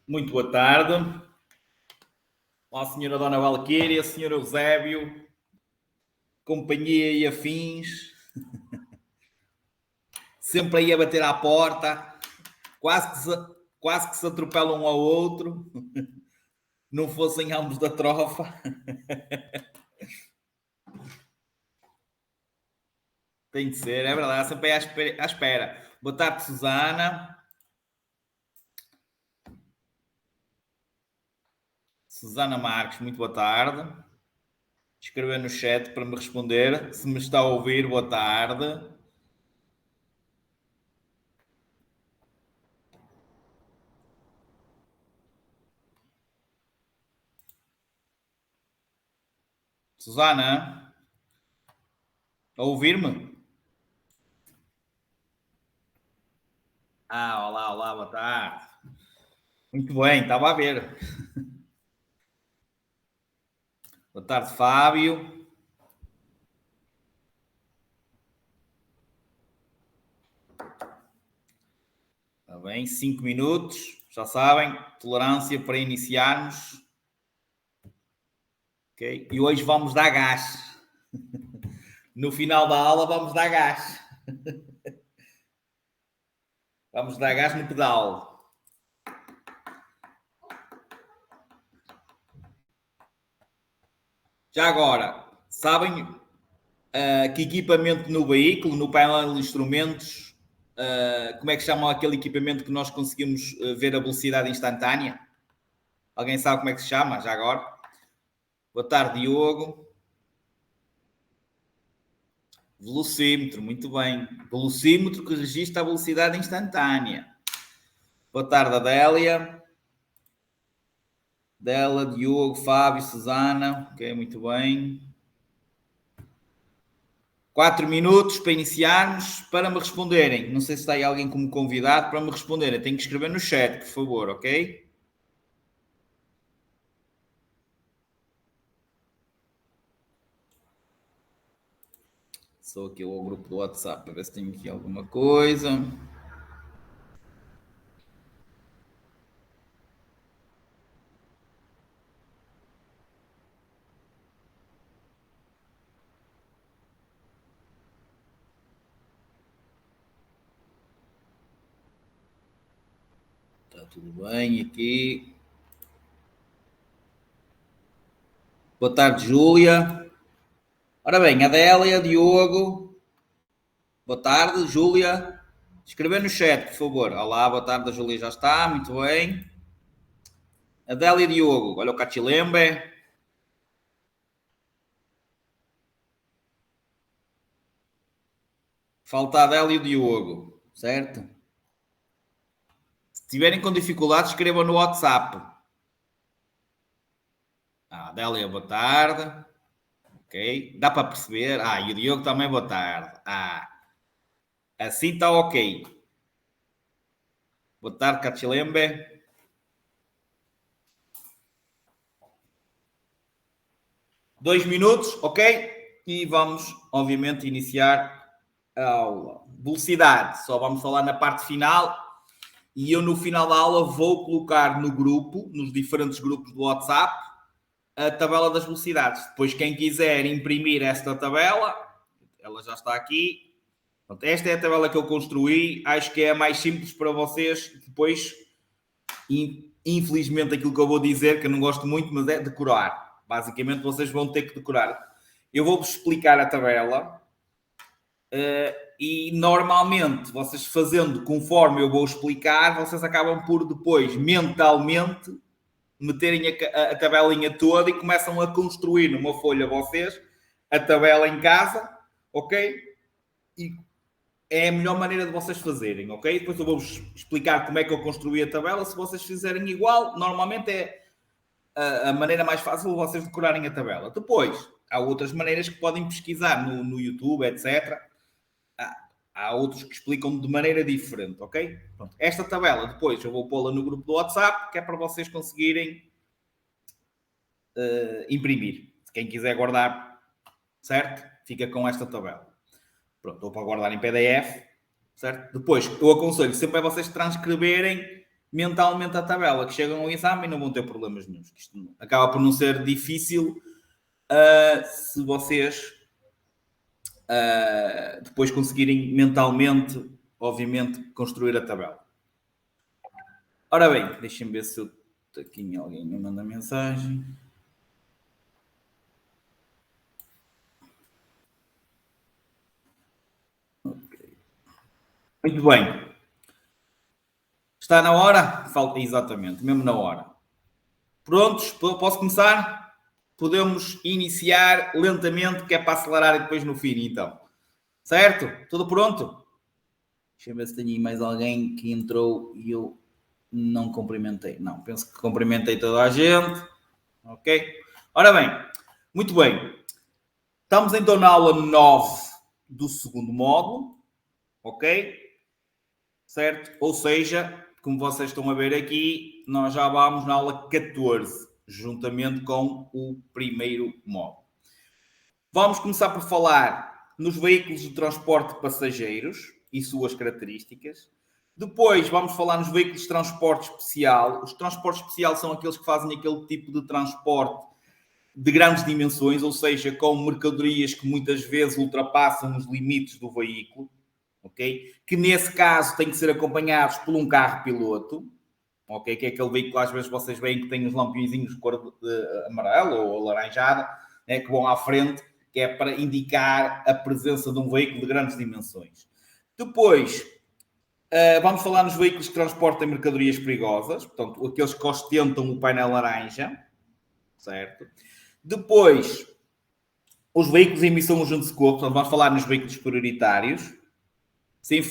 Muito boa tarde. Olá, senhora Dona Valquíria, senhor Eusébio, companhia e afins, sempre aí a bater à porta, quase que se atropelam um ao outro, não fossem ambos da trofa. Tem de ser, é verdade, sempre aí à espera. Boa tarde, Susana. Susana Marques, muito boa tarde. Escrever no chat para me responder. Se me está a ouvir, boa tarde. Susana, a ouvir-me? Olá, boa tarde. Muito bem, estava a ver. Boa tarde, Fábio. Está bem, 5 minutos, já sabem, tolerância para iniciarmos. Ok? E hoje vamos dar gás. No final da aula vamos dar gás. Vamos dar gás no pedal. Já agora, sabem que equipamento no veículo, no painel de instrumentos, como é que chama aquele equipamento que nós conseguimos ver a velocidade instantânea? Alguém sabe como é que se chama, já agora? Boa tarde, Diogo. Velocímetro, muito bem. Velocímetro que registra a velocidade instantânea. Boa tarde, Adélia. Dela, Diogo, Fábio, Susana. Ok, muito bem. 4 minutos para iniciarmos, para me responderem. Não sei se está aí alguém como convidado para me responderem. Tem que escrever no chat, por favor, ok? Sou aqui ao grupo do WhatsApp para ver se tenho aqui alguma coisa. Está tudo bem aqui. Boa tarde, Júlia. Ora bem, Adélia, Diogo. Boa tarde, Júlia. Escrever no chat, por favor. Olá, boa tarde, a Júlia já está, muito bem. Adélia e Diogo, olha o Cachilembe. Falta a Adélia e o Diogo, certo? Se estiverem com dificuldades, escrevam no WhatsApp. Adélia, boa tarde. Ok, dá para perceber. E o Diogo também, boa tarde. Assim está ok. Boa tarde, Cachilembe. Dois minutos, ok? E vamos, obviamente, iniciar a aula. Velocidade, só vamos falar na parte final. E eu, no final da aula, vou colocar no grupo, nos diferentes grupos do WhatsApp, a tabela das velocidades. Depois, quem quiser imprimir esta tabela, ela já está aqui. Pronto, esta é a tabela que eu construí. Acho que é a mais simples para vocês. Depois, infelizmente, aquilo que eu vou dizer, que eu não gosto muito, mas é decorar. Basicamente, vocês vão ter que decorar. Eu vou-vos explicar a tabela. E normalmente, vocês fazendo conforme eu vou explicar, vocês acabam por depois, mentalmente, meterem a tabelinha toda e começam a construir numa folha vocês a tabela em casa, ok? E é a melhor maneira de vocês fazerem, ok? Depois eu vou-vos explicar como é que eu construí a tabela. Se vocês fizerem igual, normalmente é a maneira mais fácil de vocês decorarem a tabela. Depois, há outras maneiras que podem pesquisar no YouTube, etc. Há outros que explicam de maneira diferente, ok? Pronto. Esta tabela, depois eu vou pô-la no grupo do WhatsApp, que é para vocês conseguirem imprimir. Quem quiser guardar, certo? Fica com esta tabela. Pronto, ou para guardar em PDF, certo? Depois, eu aconselho sempre a vocês transcreverem mentalmente a tabela, que chegam ao exame e não vão ter problemas nenhums. Isto acaba por não ser difícil se vocês depois conseguirem mentalmente, obviamente, construir a tabela. Ora bem, deixem-me ver se aqui alguém me manda mensagem. Okay. Muito bem. Está na hora? Falta exatamente, mesmo na hora. Prontos? Posso começar? Podemos iniciar lentamente, que é para acelerar e depois no fim, então. Certo? Tudo pronto? Deixa eu ver se tenho aí mais alguém que entrou e eu não cumprimentei. Não, penso que cumprimentei toda a gente. Ok? Ora bem, muito bem. Estamos então na aula 9 do segundo módulo. Ok? Certo? Ou seja, como vocês estão a ver aqui, nós já vamos na aula 14, juntamente com o primeiro módulo. Vamos começar por falar nos veículos de transporte de passageiros e suas características. Depois vamos falar nos veículos de transporte especial. Os transportes especial são aqueles que fazem aquele tipo de transporte de grandes dimensões, ou seja, com mercadorias que muitas vezes ultrapassam os limites do veículo. Okay? Que nesse caso têm que ser acompanhados por um carro piloto, okay? Que é aquele veículo às vezes vocês veem que tem os lampiõezinhos de cor amarelo ou laranjada, né? Que vão à frente, que é para indicar a presença de um veículo de grandes dimensões. Depois, vamos falar nos veículos que transportam mercadorias perigosas, portanto, aqueles que ostentam o painel laranja, certo? Depois, os veículos em emissão urgente de socorro, portanto, vamos falar nos veículos prioritários. Sim,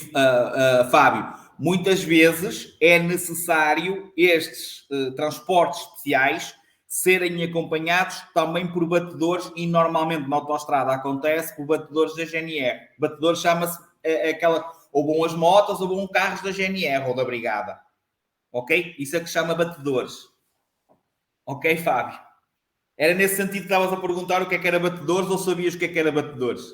Fábio, muitas vezes é necessário estes transportes especiais serem acompanhados também por batedores e normalmente na autoestrada acontece por batedores da GNR. Batedores chama-se aquela, ou vão as motas ou vão carros da GNR ou da Brigada. Ok? Isso é que se chama batedores. Ok, Fábio? Era nesse sentido que estavas a perguntar o que é que era batedores ou sabias o que é que era batedores?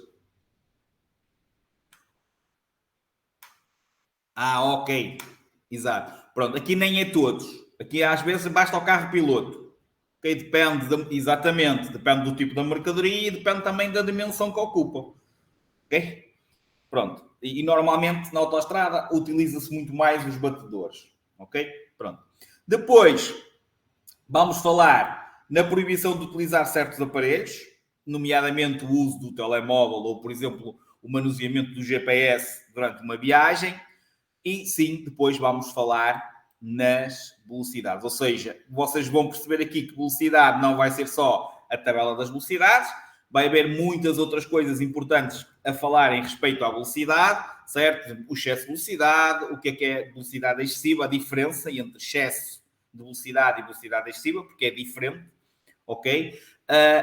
Ok. Exato. Pronto, aqui nem é todos. Aqui às vezes basta o carro piloto. Okay? Exatamente, depende do tipo da mercadoria e depende também da dimensão que ocupa. Ok? Pronto. E normalmente na autoestrada utiliza-se muito mais os batedores. Ok? Pronto. Depois, vamos falar na proibição de utilizar certos aparelhos, nomeadamente o uso do telemóvel ou, por exemplo, o manuseamento do GPS durante uma viagem. E sim, depois vamos falar nas velocidades. Ou seja, vocês vão perceber aqui que velocidade não vai ser só a tabela das velocidades, vai haver muitas outras coisas importantes a falar em respeito à velocidade, certo? O excesso de velocidade, o que é velocidade excessiva, a diferença entre excesso de velocidade e velocidade excessiva, porque é diferente, ok?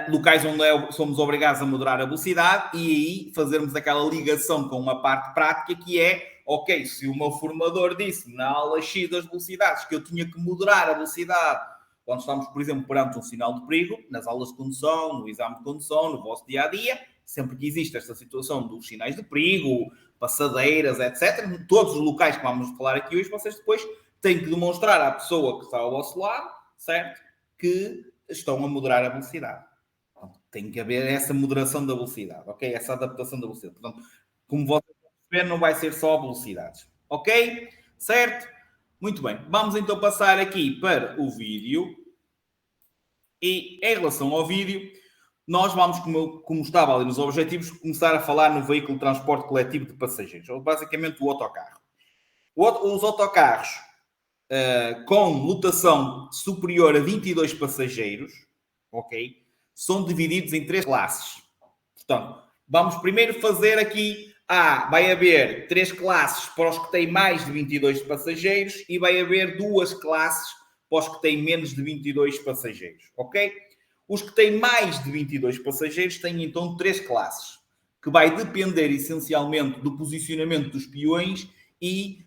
Locais onde somos obrigados a moderar a velocidade e aí fazermos aquela ligação com uma parte prática que é, ok, se o meu formador disse na aula X das velocidades que eu tinha que moderar a velocidade quando estamos, por exemplo, perante um sinal de perigo, nas aulas de condução, no exame de condução, no vosso dia-a-dia, sempre que existe esta situação dos sinais de perigo, passadeiras, etc., todos os locais que vamos falar aqui hoje, vocês depois têm que demonstrar à pessoa que está ao vosso lado, certo? Que estão a moderar a velocidade. Portanto, tem que haver essa moderação da velocidade, ok? Essa adaptação da velocidade. Portanto, como vocês vão perceber, não vai ser só velocidades, ok? Certo? Muito bem. Vamos então passar aqui para o vídeo. E em relação ao vídeo, nós vamos, como estava ali nos objetivos, começar a falar no veículo de transporte coletivo de passageiros, ou basicamente o autocarro. Os autocarros com lotação superior a 22 passageiros, ok? São divididos em 3 classes. Portanto, vamos primeiro fazer aqui, vai haver 3 classes para os que têm mais de 22 passageiros e vai haver 2 classes para os que têm menos de 22 passageiros, ok? Os que têm mais de 22 passageiros têm então 3 classes, que vai depender essencialmente do posicionamento dos peões e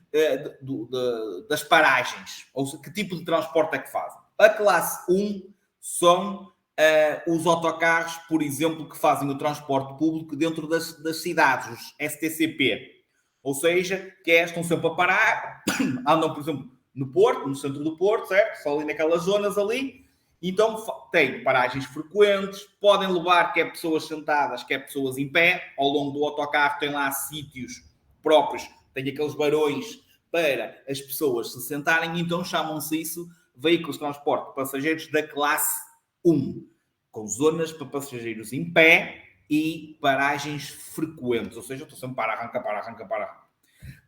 das paragens, ou seja, que tipo de transporte é que fazem. A classe 1 são os autocarros, por exemplo, que fazem o transporte público dentro das cidades, os STCP. Ou seja, que estão sempre a parar, andam, por exemplo, no Porto, no centro do Porto, certo? Só ali naquelas zonas ali. Então tem paragens frequentes, podem levar quer pessoas sentadas, quer pessoas em pé. Ao longo do autocarro tem lá sítios próprios, tem aqueles barões para as pessoas se sentarem, então chamam-se isso veículos de transporte de passageiros da classe 1, com zonas para passageiros em pé e paragens frequentes, ou seja, estou sempre para arranca.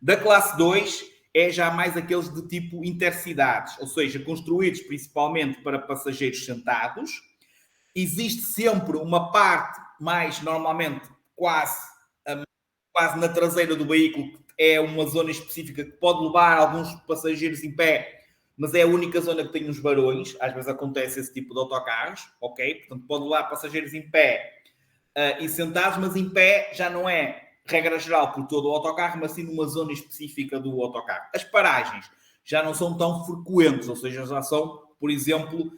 Da classe 2 é já mais aqueles de tipo intercidades, ou seja, construídos principalmente para passageiros sentados. Existe sempre uma parte mais, normalmente, quase na traseira do veículo, que é uma zona específica que pode levar alguns passageiros em pé, mas é a única zona que tem os varões. Às vezes acontece esse tipo de autocarros, ok? Portanto, pode levar passageiros em pé e sentados, mas em pé já não é regra geral por todo o autocarro, mas sim numa zona específica do autocarro. As paragens já não são tão frequentes, ou seja, já são, por exemplo,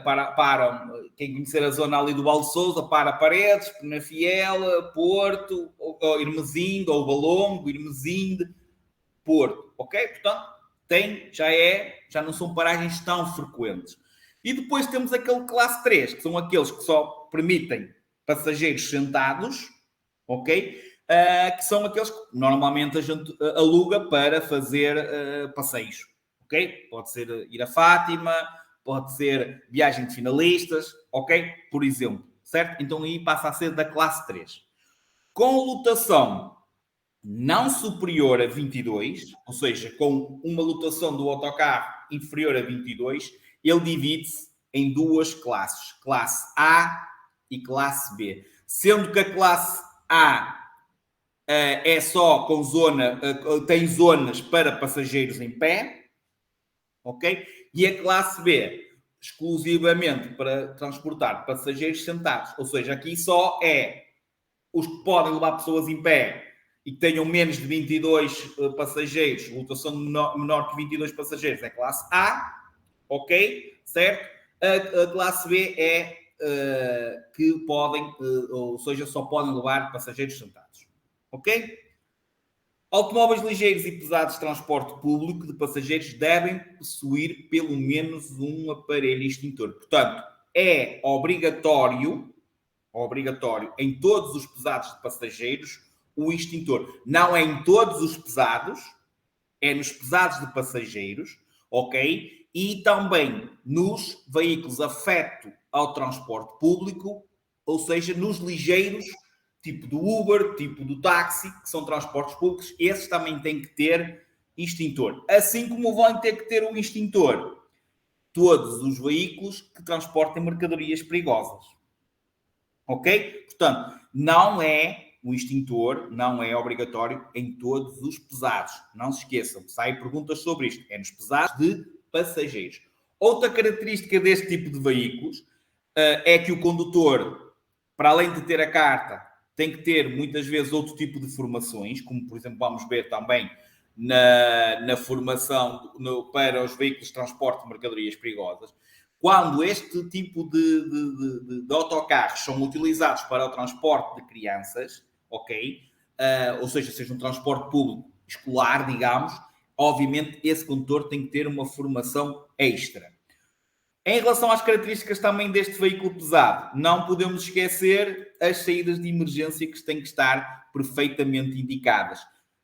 para quem conhecer a zona ali do Val de Sousa, para Paredes, Penafiel, Porto, ou Irmesinde, ou Valongo, Irmesinde, Porto, ok? Portanto, já não são paragens tão frequentes. E depois temos aquele classe 3, que são aqueles que só permitem passageiros sentados, ok? Que são aqueles que normalmente a gente aluga para fazer passeios, ok? Pode ser ir a Fátima, pode ser viagem de finalistas, ok? Por exemplo, certo? Então aí passa a ser da classe 3. Com lotação não superior a 22, ou seja, com uma lotação do autocarro inferior a 22, ele divide-se em duas classes, classe A e classe B. Sendo que a classe A é só com tem zonas para passageiros em pé, ok? E a classe B, exclusivamente para transportar passageiros sentados. Ou seja, aqui só é os que podem levar pessoas em pé e que tenham menos de 22 passageiros, lotação menor que 22 passageiros, é classe A, ok? Certo? A classe B é que podem, ou seja, só podem levar passageiros sentados. Ok? Automóveis ligeiros e pesados de transporte público de passageiros devem possuir pelo menos um aparelho extintor. Portanto, é obrigatório em todos os pesados de passageiros o extintor. Não é em todos os pesados, é nos pesados de passageiros, ok? E também nos veículos afeto ao transporte público, ou seja, nos ligeiros, tipo do Uber, tipo do táxi, que são transportes públicos, esses também têm que ter extintor. Assim como vão ter que ter um extintor todos os veículos que transportem mercadorias perigosas. Ok? Portanto, o extintor não é obrigatório em todos os pesados. Não se esqueçam, saem perguntas sobre isto. É nos pesados de passageiros. Outra característica deste tipo de veículos é que o condutor, para além de ter a carta, tem que ter muitas vezes outro tipo de formações, como por exemplo vamos ver também na formação para os veículos de transporte de mercadorias perigosas. Quando este tipo de autocarros são utilizados para o transporte de crianças, ok? Ou seja um transporte público escolar, digamos, obviamente esse condutor tem que ter uma formação extra. Em relação às características também deste veículo pesado, não podemos esquecer as saídas de emergência que têm que estar perfeitamente indicadas.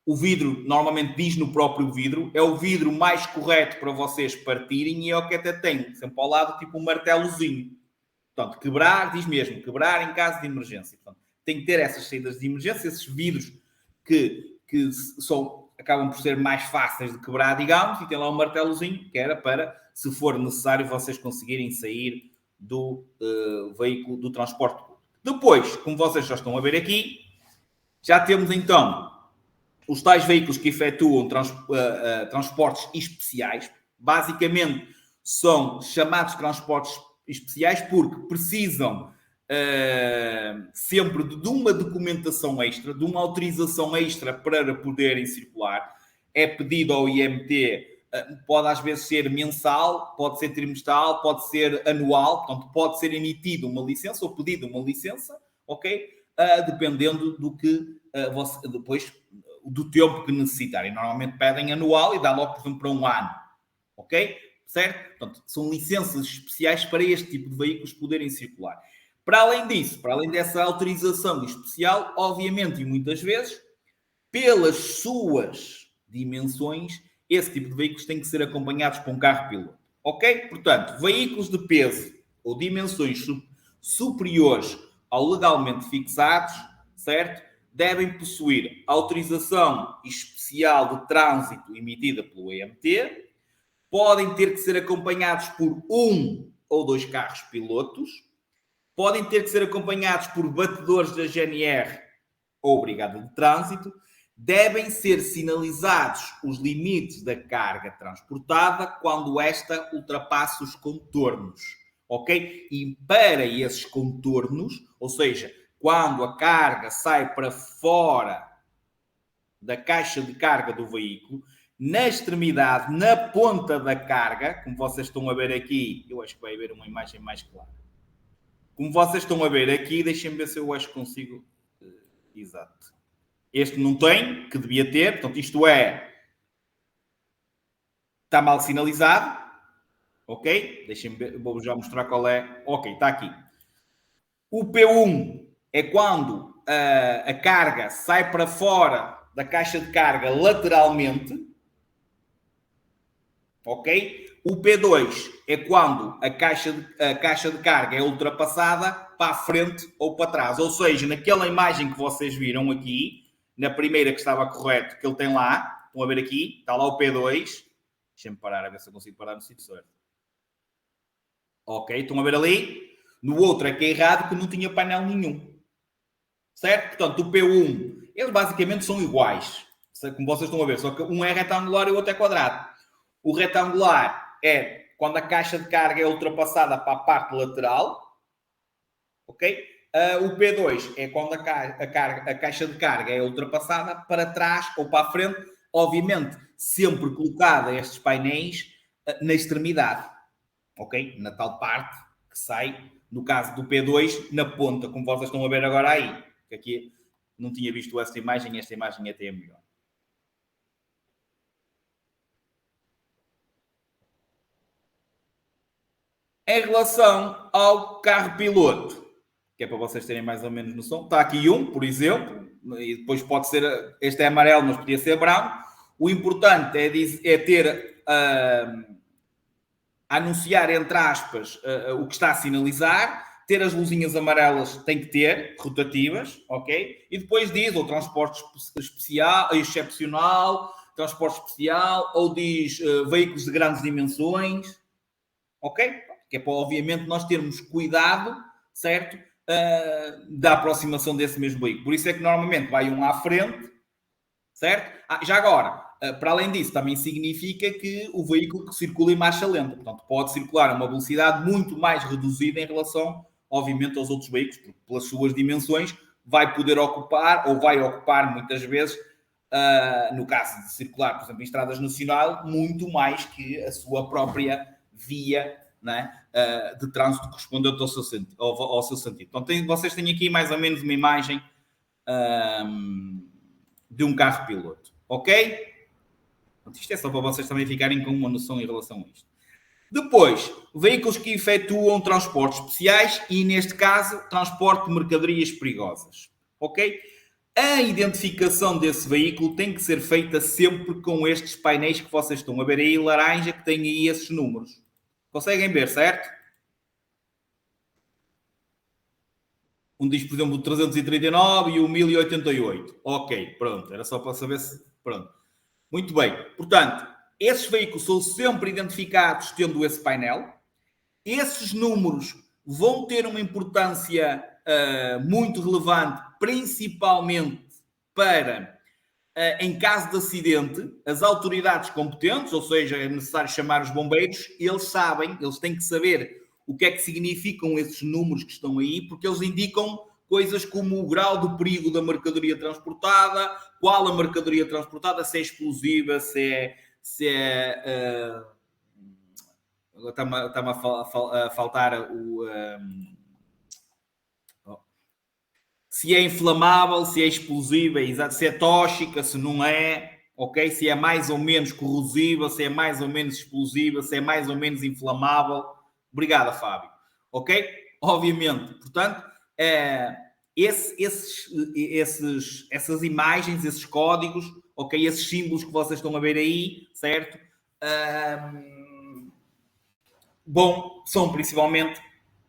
O vidro, normalmente diz no próprio vidro, é o vidro mais correto para vocês partirem e é o que até tem, sempre ao lado, tipo um martelozinho. Portanto, diz mesmo, quebrar em caso de emergência. Portanto, tem que ter essas saídas de emergência, esses vidros que acabam por ser mais fáceis de quebrar, digamos, e tem lá um martelozinho que era para, se for necessário, vocês conseguirem sair do veículo do transporte público. Depois, como vocês já estão a ver aqui, já temos então os tais veículos que efetuam transportes especiais. Basicamente, são chamados transportes especiais porque precisam sempre de uma documentação extra, de uma autorização extra para poderem circular. É pedido ao IMT, pode às vezes ser mensal, pode ser trimestral, pode ser anual, portanto, pode ser emitida uma licença ou pedida uma licença, ok? Dependendo do que depois do tempo que necessitarem. Normalmente pedem anual e dá logo, por exemplo, para um ano. ok? Certo? Portanto, são licenças especiais para este tipo de veículos poderem circular. Para além disso, para além dessa autorização especial, obviamente e muitas vezes, pelas suas dimensões, esse tipo de veículos têm que ser acompanhados por um carro piloto. Ok? Portanto, veículos de peso ou dimensões superiores ao legalmente fixados, certo? Devem possuir autorização especial de trânsito emitida pelo EMT, podem ter que ser acompanhados por um ou dois carros pilotos, podem ter que ser acompanhados por batedores da GNR ou Brigada de Trânsito, devem ser sinalizados os limites da carga transportada quando esta ultrapassa os contornos, ok? E para esses contornos, ou seja, quando a carga sai para fora da caixa de carga do veículo, na extremidade, na ponta da carga, como vocês estão a ver aqui, eu acho que vai haver uma imagem mais clara. Como vocês estão a ver aqui, deixem-me ver se eu acho que consigo. Exato. Este não tem, que devia ter, portanto, isto está mal sinalizado, ok? Deixem-me ver, vou já mostrar qual é. Ok, está aqui. O P1 é quando a carga sai para fora da caixa de carga lateralmente, ok? O P2 é quando a caixa de carga é ultrapassada para a frente ou para trás. Ou seja, naquela imagem que vocês viram aqui, na primeira que estava correto, que ele tem lá, estão a ver aqui, está lá o P2. Deixem-me parar a ver se eu consigo parar no sítio certo. Ok, estão a ver ali? No outro é que é errado, que não tinha painel nenhum. Certo? Portanto, o P1, eles basicamente são iguais. Como vocês estão a ver, só que um é retangular e o outro é quadrado. O retangular é quando a caixa de carga é ultrapassada para a parte lateral, ok? O P2 é quando a caixa de carga é ultrapassada para trás ou para a frente, obviamente sempre colocada estes painéis na extremidade, ok? Na tal parte que sai, no caso do P2, na ponta, como vocês estão a ver agora aí. Aqui não tinha visto esta imagem até é melhor. Em relação ao carro piloto, que é para vocês terem mais ou menos noção, está aqui um, por exemplo, e depois pode ser, este é amarelo, mas podia ser branco. O importante é ter, anunciar, entre aspas, o que está a sinalizar, ter as luzinhas amarelas, tem que ter, rotativas, ok? E depois diz, ou transporte especial, excepcional, transporte especial, ou diz veículos de grandes dimensões, ok? Que é para, obviamente, nós termos cuidado, certo? Da aproximação desse mesmo veículo. Por isso é que normalmente vai um à frente, certo? Já agora, para além disso, também significa que o veículo que circula em marcha lenta. Portanto, pode circular a uma velocidade muito mais reduzida em relação, obviamente, aos outros veículos, porque pelas suas dimensões vai poder ocupar, ou vai ocupar muitas vezes, no caso de circular, por exemplo, em estradas nacionais, muito mais que a sua própria via, né, de trânsito correspondente ao seu sentido. Então, vocês têm aqui mais ou menos uma imagem de um carro piloto, ok? Então, isto é só para vocês também ficarem com uma noção em relação a isto. Depois, veículos que efetuam transportes especiais e, neste caso, transporte de mercadorias perigosas, ok? A identificação desse veículo tem que ser feita sempre com estes painéis que vocês estão a ver aí, laranja, que tem aí esses números. Conseguem ver, certo? Um diz, por exemplo, o 339 e o 1088. Ok, pronto. Era só para saber se... Pronto. Muito bem. Portanto, esses veículos são sempre identificados tendo esse painel. Esses números vão ter uma importância muito relevante, principalmente para, em caso de acidente, as autoridades competentes, ou seja, é necessário chamar os bombeiros, eles sabem, eles têm que saber o que é que significam esses números que estão aí, porque eles indicam coisas como o grau de perigo da mercadoria transportada, qual a mercadoria transportada, se é explosiva, se é está-me a faltar o... se é inflamável, se é explosiva, se é tóxica, se não é, ok? Se é mais ou menos corrosiva, se é mais ou menos explosiva, se é mais ou menos inflamável. Obrigado, Fábio. Ok? Obviamente. Portanto, essas imagens, esses códigos, ok? Esses símbolos que vocês estão a ver aí, certo? Bom, são principalmente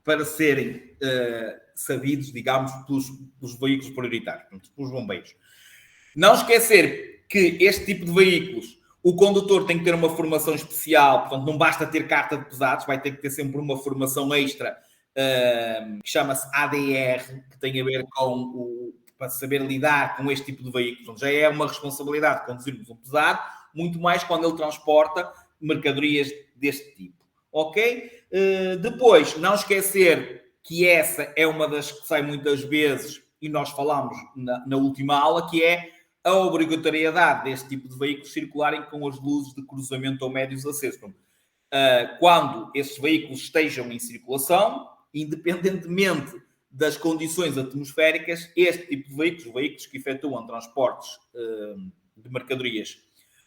para serem sabidos, digamos, pelos veículos prioritários, pelos bombeiros. Não esquecer que este tipo de veículos, o condutor tem que ter uma formação especial, portanto, não basta ter carta de pesados, vai ter que ter sempre uma formação extra, que chama-se ADR, que tem a ver com para saber lidar com este tipo de veículos. Então, já é uma responsabilidade conduzirmos um pesado, muito mais quando ele transporta mercadorias deste tipo. Ok? Depois, não esquecer que essa é uma das que sai muitas vezes, e nós falámos na última aula, que é a obrigatoriedade deste tipo de veículos circularem com as luzes de cruzamento ou médios acesos. Quando esses veículos estejam em circulação, independentemente das condições atmosféricas, este tipo de veículos que efetuam transportes de mercadorias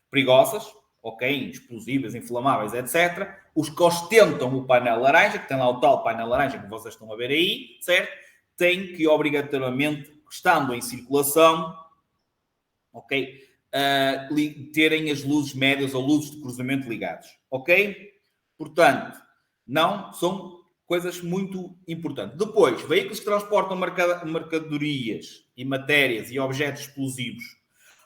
perigosas, ok, explosivas, inflamáveis, etc., os que ostentam o painel laranja, que tem lá o tal painel laranja que vocês estão a ver aí, certo? Têm que obrigatoriamente, estando em circulação, ok, terem as luzes médias ou luzes de cruzamento ligados, ok? Portanto, não são coisas muito importantes. Depois, veículos que transportam mercadorias e matérias e objetos explosivos,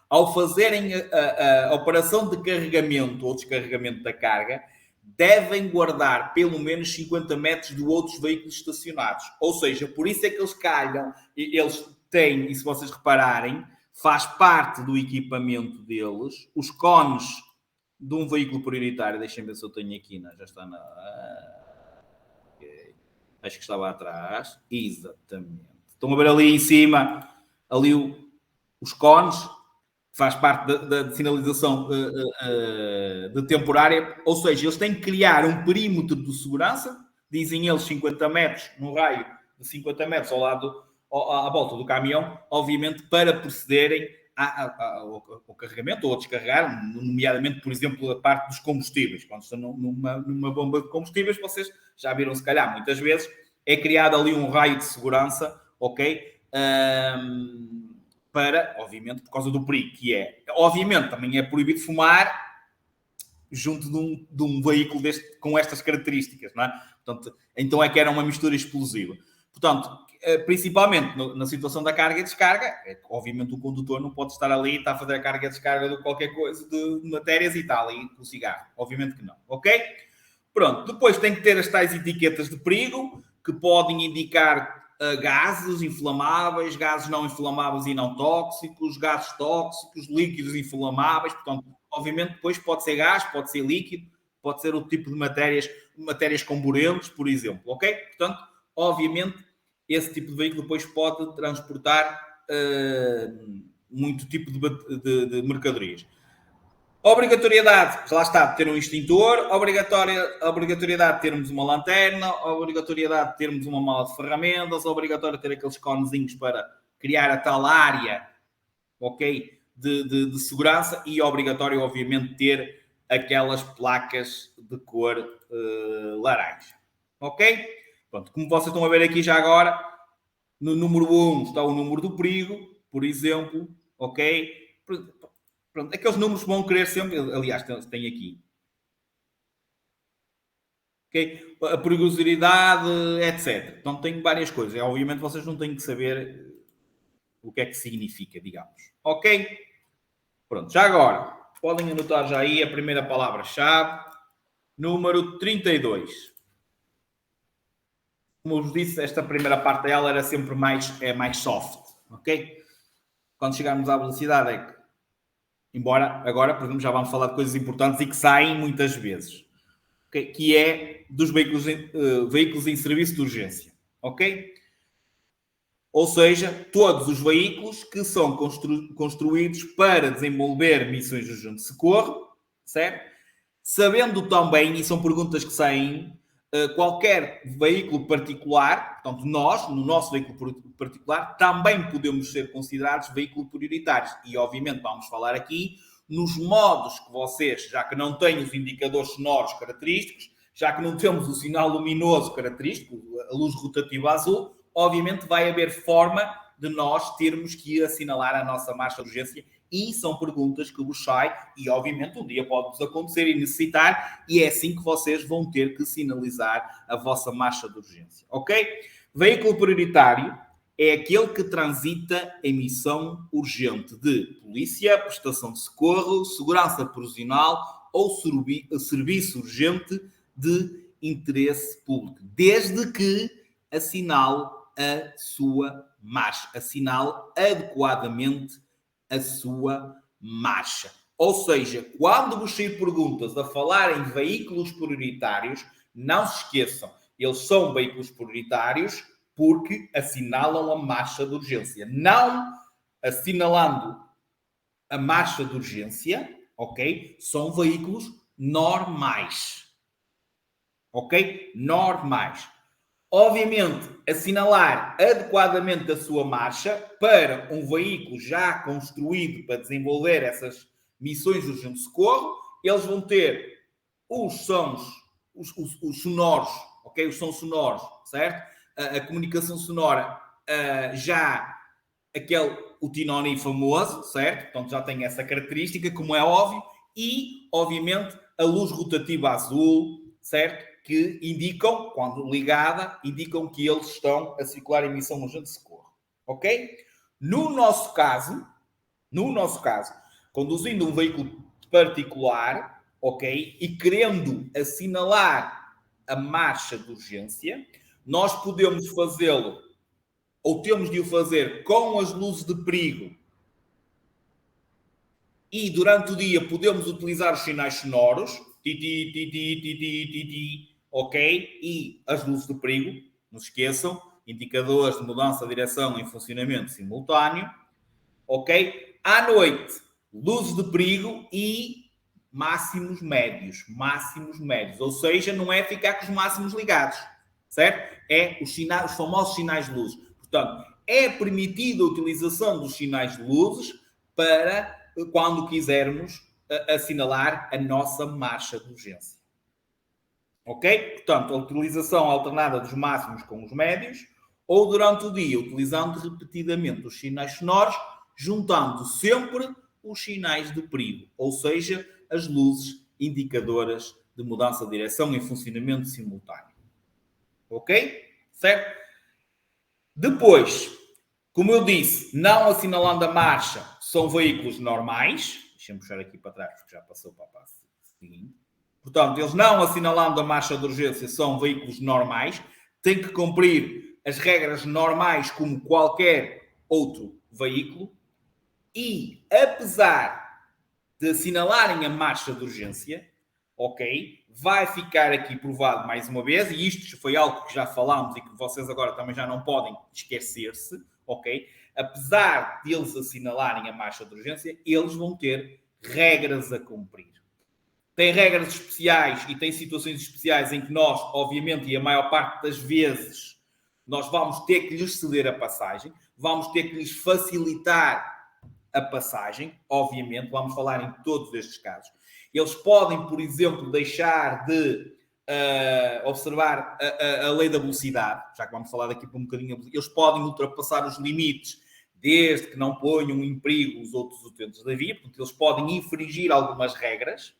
ao fazerem a operação de carregamento ou descarregamento da carga, devem guardar pelo menos 50 metros de outros veículos estacionados. Ou seja, por isso é que eles calham, eles têm, e se vocês repararem, faz parte do equipamento deles, os cones de um veículo prioritário. Deixem ver se eu tenho aqui, não? Já está na... Okay. Acho que estava atrás. Exatamente. Estão a ver ali em cima, ali os cones, faz parte da sinalização de temporária, ou seja, eles têm que criar um perímetro de segurança, dizem eles 50 metros, no raio de 50 metros ao lado, à volta do caminhão, obviamente para procederem ao carregamento ou a descarregar, nomeadamente, por exemplo, a parte dos combustíveis. Quando estão numa bomba de combustíveis, vocês já viram, se calhar, muitas vezes, é criado ali um raio de segurança, ok? Para, obviamente, por causa do perigo, que é, obviamente, também é proibido fumar junto de um veículo com estas características, não é? Portanto, então é que era uma mistura explosiva. Portanto, principalmente na situação da carga e descarga, obviamente o condutor não pode estar ali e está a fazer a carga e descarga de qualquer coisa, de matérias e está ali com o cigarro. Obviamente que não, ok? Pronto, depois tem que ter as tais etiquetas de perigo, que podem indicar gases inflamáveis, gases não inflamáveis e não tóxicos, gases tóxicos, líquidos inflamáveis. Portanto, obviamente, depois pode ser gás, pode ser líquido, pode ser outro tipo de matérias comburentes, por exemplo, ok? Portanto, obviamente, esse tipo de veículo depois pode transportar muito tipo de mercadorias. Obrigatoriedade, lá está, de ter um extintor, obrigatoriedade de termos uma lanterna, obrigatoriedade de termos uma mala de ferramentas, obrigatório de ter aqueles conezinhos para criar a tal área, ok, de segurança, e obrigatório, obviamente, ter aquelas placas de cor laranja, ok? Pronto, como vocês estão a ver aqui já agora, no número 1 está o número do perigo, por exemplo, ok? Pronto, aqueles números vão querer sempre, aliás, tem aqui. Okay? A perigosidade, etc. Então tem várias coisas. Obviamente vocês não têm que saber o que é que significa, digamos. Ok? Pronto, já agora, podem anotar já aí a primeira palavra-chave, número 32. Como eu vos disse, esta primeira parte dela era sempre mais soft. Ok? Quando chegarmos à velocidade é que, embora agora, por exemplo, já vamos falar de coisas importantes e que saem muitas vezes, okay? Que é dos veículos em serviço de urgência, ok? Ou seja, todos os veículos que são construídos para desenvolver missões de urgente socorro, certo? Sabendo também, e são perguntas que saem, qualquer veículo particular, portanto, nós, no nosso veículo particular, também podemos ser considerados veículos prioritários. E, obviamente, vamos falar aqui nos modos que vocês, já que não têm os indicadores sonoros característicos, já que não temos o sinal luminoso característico, a luz rotativa azul, obviamente vai haver forma de nós termos que assinalar a nossa marcha de urgência, e são perguntas que vos saem e obviamente um dia pode-vos acontecer e necessitar, e é assim que vocês vão ter que sinalizar a vossa marcha de urgência, ok? Veículo prioritário é aquele que transita em missão urgente de polícia, prestação de socorro, segurança prisional ou serviço urgente de interesse público, desde que assinale a sua marcha, assinale adequadamente a sua marcha. Ou seja, quando vos sair perguntas a falar em veículos prioritários, não se esqueçam, eles são veículos prioritários porque assinalam a marcha de urgência. Não assinalando a marcha de urgência, ok? São veículos normais. Ok? Normais. Obviamente, assinalar adequadamente a sua marcha para um veículo já construído para desenvolver essas missões de urgente socorro, eles vão ter os sons, os sonoros, ok? Os sons sonoros, certo? A comunicação sonora, já o tinoni famoso, certo? Portanto, já tem essa característica, como é óbvio, e, obviamente, a luz rotativa azul, certo? Que indicam, quando ligada, indicam que eles estão a circular em missão urgente de socorro. Ok? No nosso caso, conduzindo um veículo particular, ok? E querendo assinalar a marcha de urgência, nós podemos fazê-lo, ou temos de o fazer com as luzes de perigo, e durante o dia podemos utilizar os sinais sonoros, ti, ti, ti, ti, ti, ti, ti, ok? E as luzes de perigo, não se esqueçam, indicadores de mudança de direção em funcionamento simultâneo, ok? À noite, luzes de perigo e máximos médios, ou seja, não é ficar com os máximos ligados, certo? É os famosos sinais de luz. Portanto, é permitida a utilização dos sinais de luzes para quando quisermos assinalar a nossa marcha de urgência. Ok? Portanto, a utilização alternada dos máximos com os médios, ou durante o dia, utilizando repetidamente os sinais sonoros, juntando sempre os sinais de perigo, ou seja, as luzes indicadoras de mudança de direção em funcionamento simultâneo. Ok? Certo? Depois, como eu disse, não assinalando a marcha, são veículos normais. Deixa-me puxar aqui para trás, porque já passou para a parte seguinte. Portanto, eles não assinalando a marcha de urgência são veículos normais. Têm que cumprir as regras normais como qualquer outro veículo. E, apesar de assinalarem a marcha de urgência, ok, vai ficar aqui provado mais uma vez, e isto foi algo que já falámos e que vocês agora também já não podem esquecer-se, ok? Apesar de eles assinalarem a marcha de urgência, eles vão ter regras a cumprir. Tem regras especiais e tem situações especiais em que nós, obviamente, e a maior parte das vezes, nós vamos ter que lhes ceder a passagem, vamos ter que lhes facilitar a passagem, obviamente, vamos falar em todos estes casos. Eles podem, por exemplo, deixar de observar a lei da velocidade, já que vamos falar daqui por um bocadinho, eles podem ultrapassar os limites, desde que não ponham em perigo os outros utentes da via, portanto, eles podem infringir algumas regras,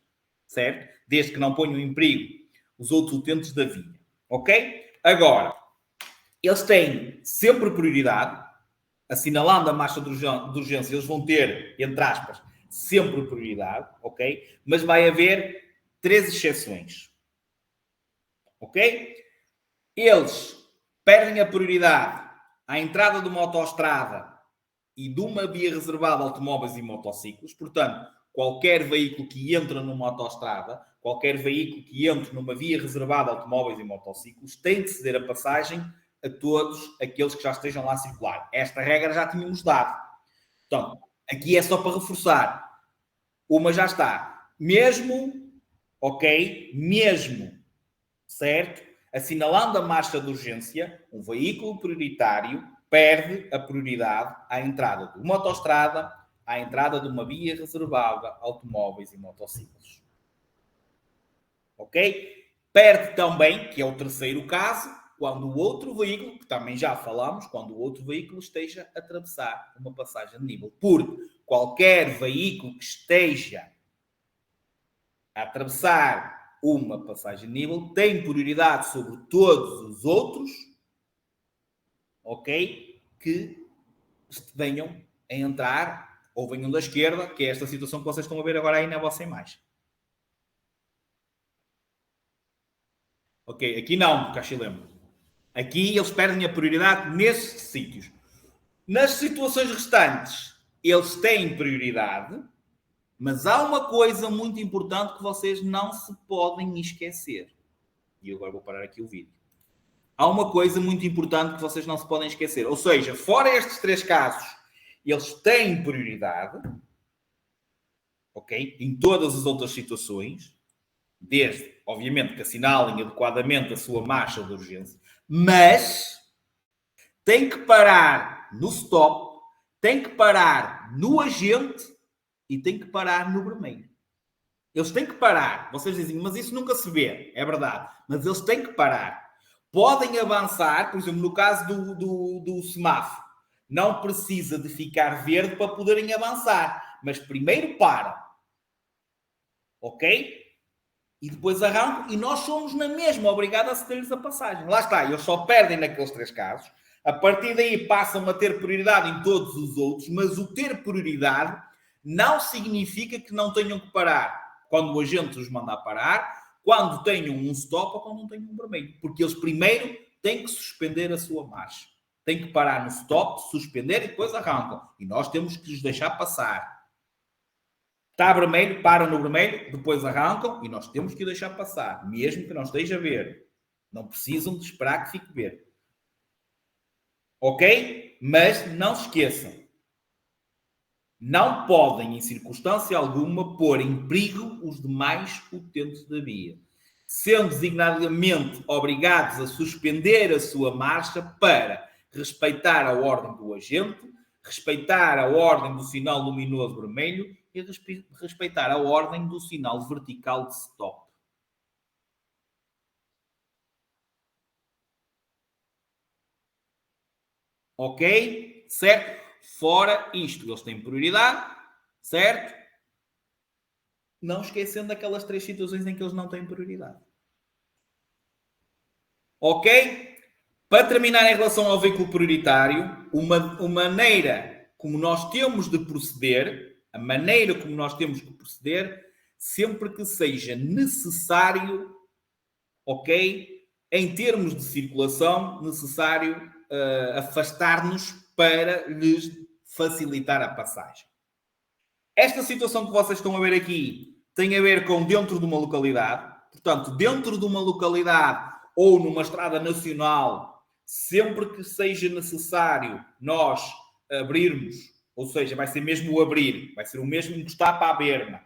certo? Desde que não ponham em perigo os outros utentes da via, ok? Agora, eles têm sempre prioridade, assinalando a marcha de urgência, eles vão ter, entre aspas, sempre prioridade, ok? Mas vai haver 3 exceções, ok? Eles perdem a prioridade à entrada de uma autoestrada e de uma via reservada a automóveis e motociclos. Portanto, qualquer veículo que entra numa autoestrada, qualquer veículo que entre numa via reservada a automóveis e motociclos, tem de ceder a passagem a todos aqueles que já estejam lá a circular. Esta regra já tínhamos dado. Então, aqui é só para reforçar. Uma já está. Mesmo, ok? Mesmo, certo? Assinalando a marcha de urgência, um veículo prioritário perde a prioridade à entrada de uma autoestrada, à entrada de uma via reservada a automóveis e motociclos. Ok? Perde também, que é o terceiro caso, quando o outro veículo, que também já falamos, quando o outro veículo esteja a atravessar uma passagem de nível. Porque qualquer veículo que esteja a atravessar uma passagem de nível tem prioridade sobre todos os outros, ok? Que venham a entrar ou venham da esquerda, que é esta situação que vocês estão a ver agora aí na vossa imagem. Ok, aqui não, Cachilemo. Aqui eles perdem a prioridade nesses sítios. Nas situações restantes, eles têm prioridade, mas há uma coisa muito importante que vocês não se podem esquecer. E eu agora vou parar aqui o vídeo. Há uma coisa muito importante que vocês não se podem esquecer. Ou seja, fora estes três casos, eles têm prioridade, ok? Em todas as outras situações, desde, obviamente, que assinalem adequadamente a sua marcha de urgência, mas tem que parar no stop, tem que parar no agente e tem que parar no vermelho. Eles têm que parar. Vocês dizem, mas isso nunca se vê. É verdade. Mas eles têm que parar. Podem avançar, por exemplo, no caso do semáforo. Não precisa de ficar verde para poderem avançar. Mas primeiro param. Ok? E depois arrancam. E nós somos na mesma obrigados a ceder-lhes a passagem. Lá está. Eles só perdem naqueles três casos. A partir daí passam a ter prioridade em todos os outros. Mas o ter prioridade não significa que não tenham que parar quando o agente os mandar parar, quando tenham um stop ou quando não tenham um vermelho. Porque eles primeiro têm que suspender a sua marcha. Têm que parar no stop, suspender e depois arrancam. E nós temos que os deixar passar. Está vermelho, param no vermelho, depois arrancam e nós temos que o deixar passar. Mesmo que não esteja verde. Não precisam de esperar que fique verde. Ok? Mas não se esqueçam. Não podem, em circunstância alguma, pôr em perigo os demais utentes da via, sendo designadamente obrigados a suspender a sua marcha para respeitar a ordem do agente, respeitar a ordem do sinal luminoso vermelho e respeitar a ordem do sinal vertical de stop. Ok? Certo? Fora isto, eles têm prioridade, certo? Não esquecendo daquelas três situações em que eles não têm prioridade. Ok? Para terminar, em relação ao veículo prioritário, uma maneira como nós temos de proceder, a maneira como nós temos de proceder, sempre que seja necessário, ok? Em termos de circulação, necessário afastar-nos para lhes facilitar a passagem. Esta situação que vocês estão a ver aqui tem a ver com dentro de uma localidade. Portanto, dentro de uma localidade ou numa estrada nacional, sempre que seja necessário nós abrirmos, ou seja, vai ser mesmo o abrir, vai ser o mesmo encostar para a berma,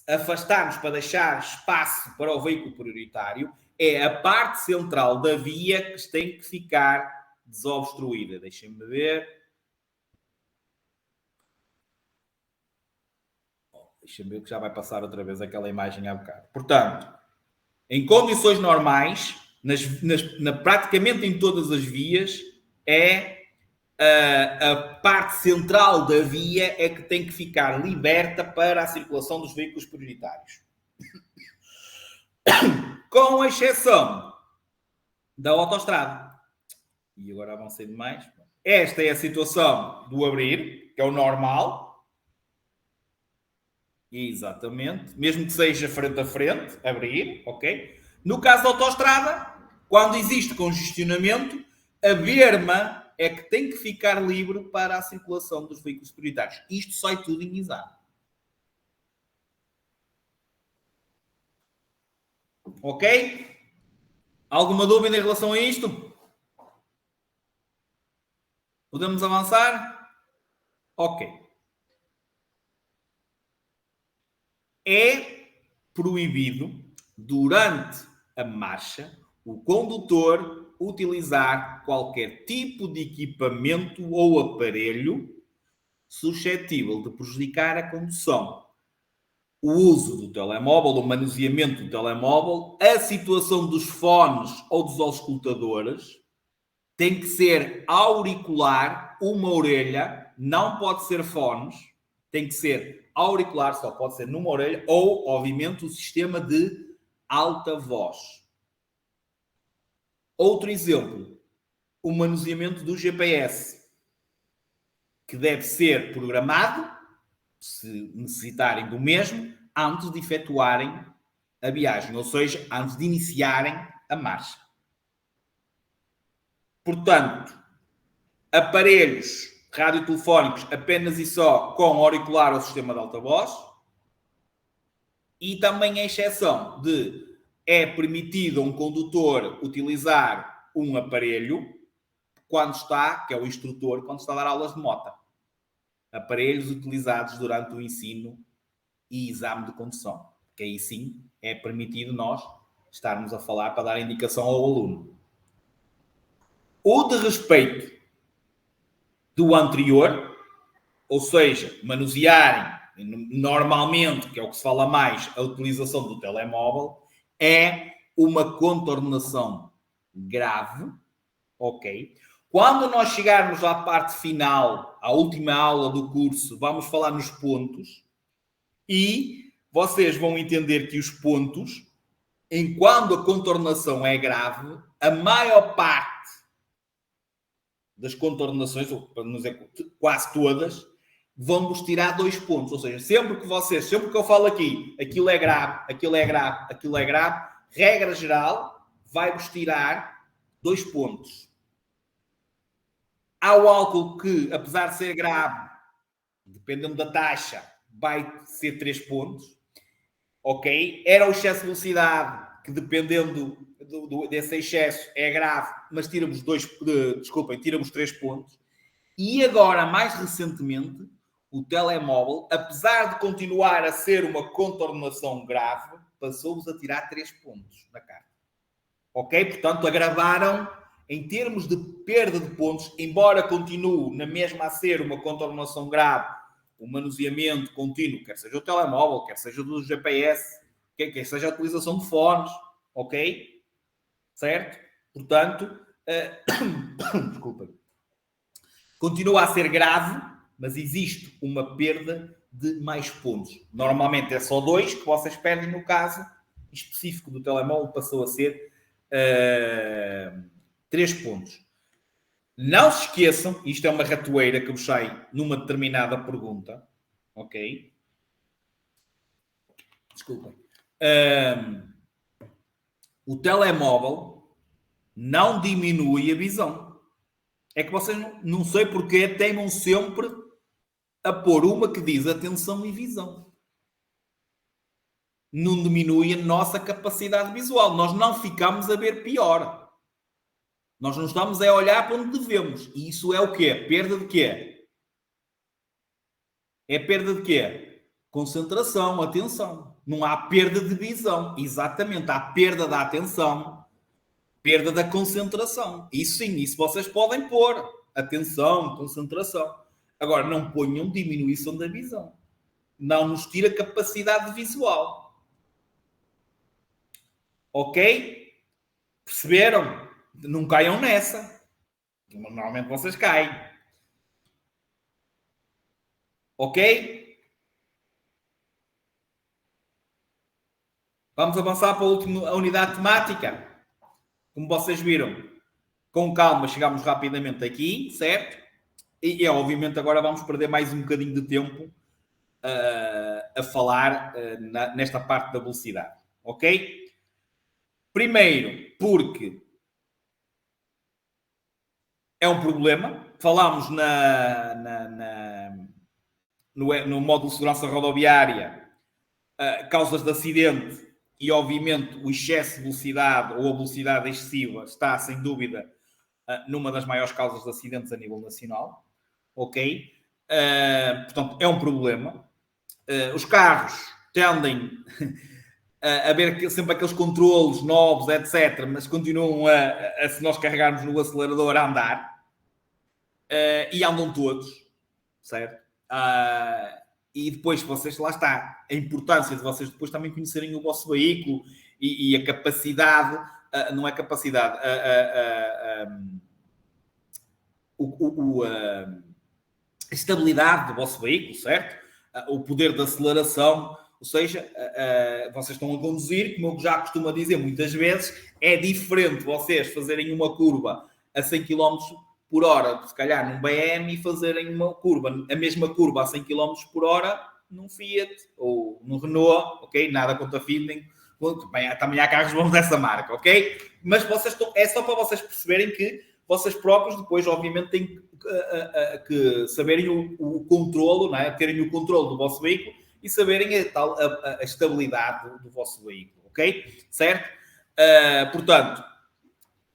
afastarmos para deixar espaço para o veículo prioritário, é a parte central da via que tem que ficar desobstruída. Deixem-me ver. Deixa-me ver que já vai passar outra vez aquela imagem há bocado. Portanto, em condições normais, praticamente em todas as vias, é a parte central da via é que tem que ficar liberta para a circulação dos veículos prioritários. Com exceção da autoestrada. E agora avancei demais. Esta é a situação do abrir, que é o normal. Exatamente. Mesmo que seja frente a frente, abrir, ok? No caso da autoestrada, quando existe congestionamento, a berma é que tem que ficar livre para a circulação dos veículos prioritários. Isto sai tudo em exame. Ok? Alguma dúvida em relação a isto? Podemos avançar? Ok. É proibido, durante a marcha, o condutor utilizar qualquer tipo de equipamento ou aparelho suscetível de prejudicar a condução. O uso do telemóvel, o manuseamento do telemóvel, a situação dos fones ou dos auscultadores tem que ser auricular, uma orelha, não pode ser fones, tem que ser auricular, só pode ser numa orelha, ou, obviamente, o sistema de alta voz. Outro exemplo, o manuseamento do GPS, que deve ser programado, se necessitarem do mesmo, antes de efetuarem a viagem, ou seja, antes de iniciarem a marcha. Portanto, aparelhos radiotelefónicos apenas e só com auricular ou sistema de alta voz, e também a exceção de é permitido a um condutor utilizar um aparelho quando está, que é o instrutor, quando está a dar aulas de moto. Aparelhos utilizados durante o ensino e exame de condução. Que aí sim é permitido nós estarmos a falar para dar indicação ao aluno. O de respeito do anterior, ou seja, manusearem normalmente, que é o que se fala mais, a utilização do telemóvel, é uma contornação grave, ok? Quando nós chegarmos à parte final, à última aula do curso, vamos falar nos pontos e vocês vão entender que os pontos, enquanto a contornação é grave, a maior parte das contornações, ou para não dizer quase todas, vão-vos tirar 2 pontos. Ou seja, sempre que eu falo aqui, aquilo é grave, aquilo é grave, aquilo é grave, regra geral, vai-vos tirar 2 pontos. Há o álcool que, apesar de ser grave, dependendo da taxa, vai ser 3 pontos. Ok? Era o excesso de velocidade, que dependendo desse excesso é grave, mas tiramos 3 pontos. E agora, mais recentemente, o telemóvel, apesar de continuar a ser uma contornação grave, passou-vos a tirar 3 pontos na carta. Ok? Portanto, agravaram em termos de perda de pontos, embora continue na mesma a ser uma contornação grave, o manuseamento contínuo, quer seja o telemóvel, quer seja do GPS, quer seja a utilização de fones, ok? Certo? Portanto, desculpa. Continua a ser grave, mas existe uma perda de mais pontos. Normalmente é só 2 que vocês perdem, no caso específico do telemóvel passou a ser 3 pontos. Não se esqueçam, isto é uma ratoeira que vos sai numa determinada pergunta, ok? Desculpem. O telemóvel não diminui a visão. É que vocês não sei porque teimam sempre a pôr uma que diz atenção e visão. Não diminui a nossa capacidade visual. Nós não ficamos a ver pior. Nós não estamos a olhar para onde devemos. E isso é o quê? Perda de quê? É perda de quê? Concentração, atenção. Não há perda de visão. Exatamente. Há perda da atenção, perda da concentração. Isso sim, isso vocês podem pôr. Atenção, concentração. Agora, não ponham diminuição da visão. Não nos tira capacidade visual. Ok? Perceberam? Não caiam nessa. Normalmente vocês caem. Ok? Vamos avançar para a unidade temática. Como vocês viram, com calma chegamos rapidamente aqui, certo? E obviamente agora vamos perder mais um bocadinho de tempo a falar nesta parte da velocidade. Ok? Primeiro, porque é um problema. Falámos no módulo de segurança rodoviária, causas de acidente e, obviamente, o excesso de velocidade ou a velocidade excessiva está, sem dúvida, numa das maiores causas de acidentes a nível nacional. Ok? Portanto, é um problema. Os carros tendem a ver sempre aqueles controlos novos, etc., mas continuam se nós carregarmos no acelerador, a andar. E andam todos, certo? E depois vocês, lá está, a importância de vocês depois também conhecerem o vosso veículo e a capacidade, não é capacidade, a estabilidade do vosso veículo, certo? O poder de aceleração, ou seja, vocês estão a conduzir, como eu já costumo dizer muitas vezes, é diferente vocês fazerem uma curva a 100 km por hora, se calhar num BM, e fazerem uma curva, a mesma curva a 100 km por hora num Fiat ou num Renault, ok? Nada contra Fiat, também há carros bons dessa marca, ok? Mas vocês é só para vocês perceberem que vocês próprios depois, obviamente, têm que saberem o controlo, não é? Terem o controlo do vosso veículo e saberem a estabilidade do vosso veículo, ok? Certo? Portanto,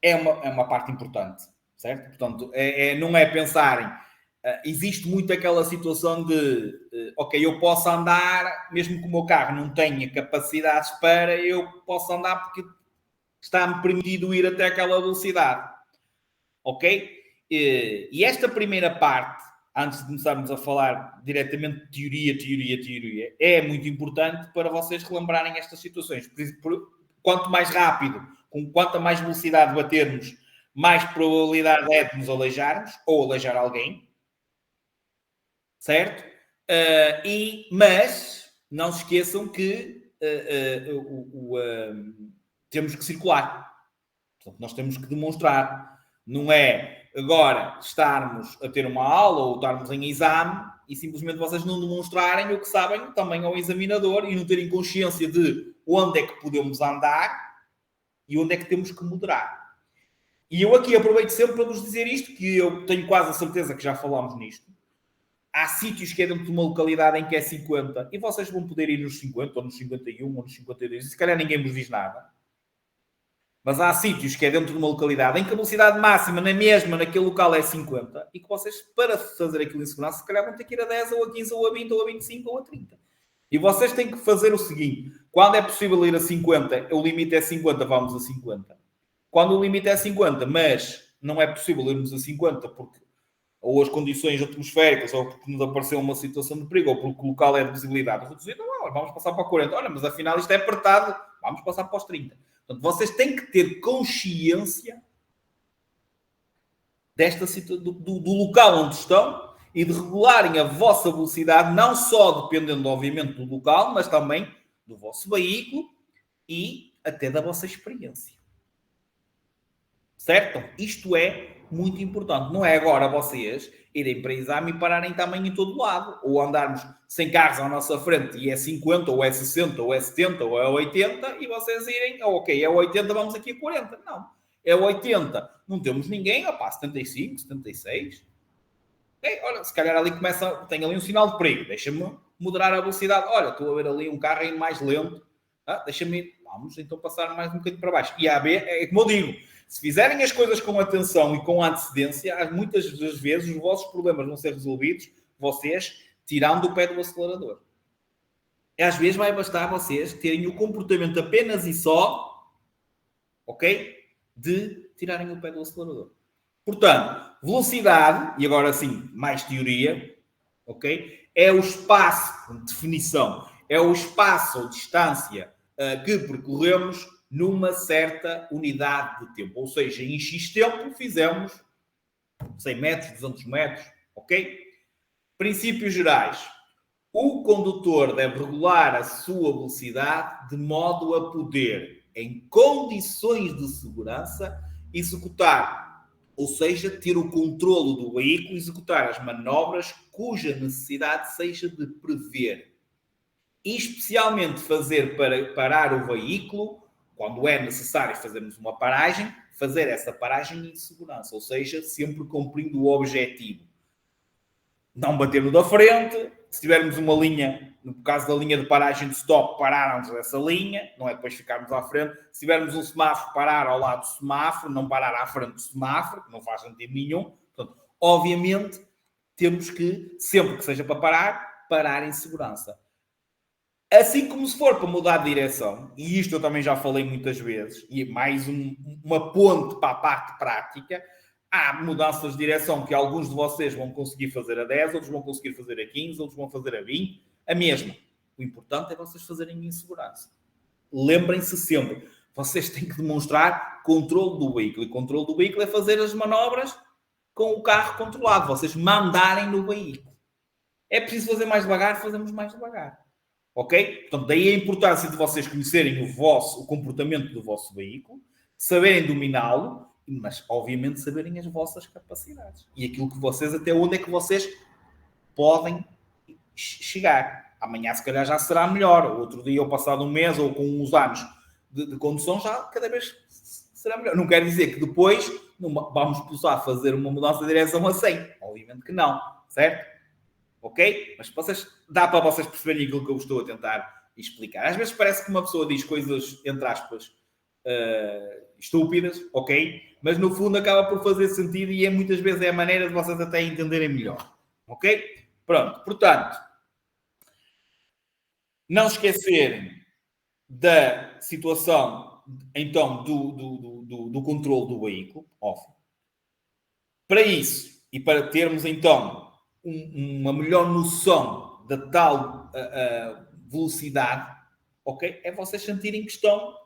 é uma parte importante, certo? Portanto, não é pensarem... existe muito aquela situação de ok, eu posso andar, mesmo que o meu carro não tenha capacidades para, eu posso andar porque está-me permitido ir até aquela velocidade. Ok? E esta primeira parte, antes de começarmos a falar diretamente de teoria, é muito importante para vocês relembrarem estas situações. Quanto mais rápido, com quanta mais velocidade batermos, mais probabilidade é de nos aleijarmos ou aleijar alguém. Certo? Mas não se esqueçam que temos que circular. Portanto, nós temos que demonstrar. Não é agora estarmos a ter uma aula ou estarmos em exame e simplesmente vocês não demonstrarem o que sabem também ao examinador e não terem consciência de onde é que podemos andar e onde é que temos que moderar. E eu aqui aproveito sempre para vos dizer isto, que eu tenho quase a certeza que já falámos nisto. Há sítios que é dentro de uma localidade em que é 50 e vocês vão poder ir nos 50 ou nos 51 ou nos 52 e se calhar ninguém vos diz nada. Mas há sítios que é dentro de uma localidade em que a velocidade máxima na mesma naquele local é 50 e que vocês, para fazer aquilo em segurança, se calhar vão ter que ir a 10 ou a 15 ou a 20 ou a 25 ou a 30. E vocês têm que fazer o seguinte: quando é possível ir a 50, o limite é 50, vamos a 50. Quando o limite é 50, mas não é possível irmos a 50 porque ou as condições atmosféricas, ou porque nos apareceu uma situação de perigo, ou porque o local é de visibilidade reduzida, vamos passar para 40. Olha, mas afinal isto é apertado, vamos passar para os 30. Portanto, vocês têm que ter consciência desta do local onde estão e de regularem a vossa velocidade, não só dependendo, obviamente, do local, mas também do vosso veículo e até da vossa experiência. Certo? Isto é muito importante. Não é agora vocês irem para exame e pararem também em todo lado. Ou andarmos sem carros à nossa frente e é 50, ou é 60, ou é 70, ou é 80 e vocês irem, ok, é 80, vamos aqui a 40. Não. É 80. Não temos ninguém, opá, 75, 76. Okay, olha, se calhar ali tem ali um sinal de perigo. Deixa-me moderar a velocidade. Olha, estou a ver ali um carro indo mais lento. Deixa-me ir. Vamos então passar mais um bocadinho para baixo. E a AB, é como eu digo, se fizerem as coisas com atenção e com antecedência, muitas das vezes os vossos problemas vão ser resolvidos vocês tirando o pé do acelerador. E às vezes vai bastar vocês terem o comportamento apenas e só, ok? De tirarem o pé do acelerador. Portanto, velocidade, e agora sim, mais teoria, ok? É o espaço, definição, é o espaço ou distância que percorremos numa certa unidade de tempo. Ou seja, em X tempo fizemos 100 metros, 200 metros, ok? Princípios gerais. O condutor deve regular a sua velocidade de modo a poder, em condições de segurança, executar, ou seja, ter o controlo do veículo, executar as manobras cuja necessidade seja de prever. E especialmente fazer para parar o veículo, quando é necessário fazermos uma paragem, fazer essa paragem em segurança, ou seja, sempre cumprindo o objetivo. Não bater no da frente, se tivermos uma linha, no caso da linha de paragem de stop, pararmos essa linha, não é depois ficarmos à frente. Se tivermos um semáforo, parar ao lado do semáforo, não parar à frente do semáforo, que não faz sentido nenhum. Portanto, obviamente, temos que, sempre que seja para parar em segurança. Assim como se for para mudar de direção, e isto eu também já falei muitas vezes, e mais uma ponte para a parte prática, Há mudanças de direção que alguns de vocês vão conseguir fazer a 10, outros vão conseguir fazer a 15, outros vão fazer a 20, a mesma. O importante é vocês fazerem em segurança. Lembrem-se sempre, vocês têm que demonstrar controle do veículo. E controle do veículo é fazer as manobras com o carro controlado. Vocês mandarem no veículo. É preciso fazer mais devagar, fazemos mais devagar. Ok? Portanto, daí a importância de vocês conhecerem o comportamento do vosso veículo, saberem dominá-lo, mas, obviamente, saberem as vossas capacidades. E aquilo que vocês, até onde é que vocês podem chegar. Amanhã, se calhar, já será melhor. Outro dia, ou passado um mês, ou com uns anos de condução, já cada vez será melhor. Não quer dizer que depois vamos precisar fazer uma mudança de direção a 100. Obviamente que não. Certo? Ok? Mas dá para vocês perceberem aquilo que eu estou a tentar explicar. Às vezes parece que uma pessoa diz coisas, entre aspas, estúpidas, ok? Mas no fundo acaba por fazer sentido e muitas vezes é a maneira de vocês até entenderem melhor. Ok? Pronto. Portanto, não esquecerem da situação, então, do controle do veículo. Para isso, e para termos, então, uma melhor noção da tal velocidade, ok? É vocês sentirem que estão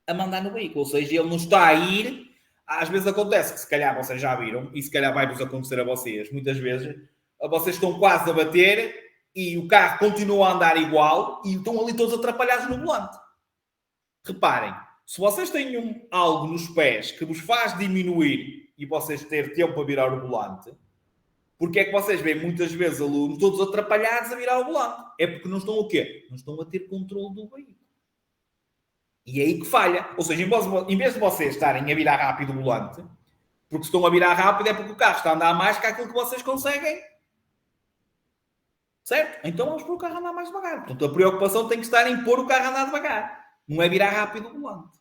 a mandar no veículo. Ou seja, ele não está a ir. Às vezes acontece que, se calhar, vocês já viram, e se calhar vai-vos acontecer a vocês, muitas vezes, vocês estão quase a bater e o carro continua a andar igual e estão ali todos atrapalhados no volante. Reparem, se vocês têm algo nos pés que vos faz diminuir e vocês terem tempo a virar o volante, porque é que vocês veem muitas vezes alunos todos atrapalhados a virar o volante? É porque não estão o quê? Não estão a ter controle do veículo. E é aí que falha. Ou seja, em vez de vocês estarem a virar rápido o volante, porque se estão a virar rápido é porque o carro está a andar mais que aquilo que vocês conseguem. Certo? Então vamos pôr o carro a andar mais devagar. Portanto, a preocupação tem que estar em pôr o carro a andar devagar. Não é virar rápido o volante.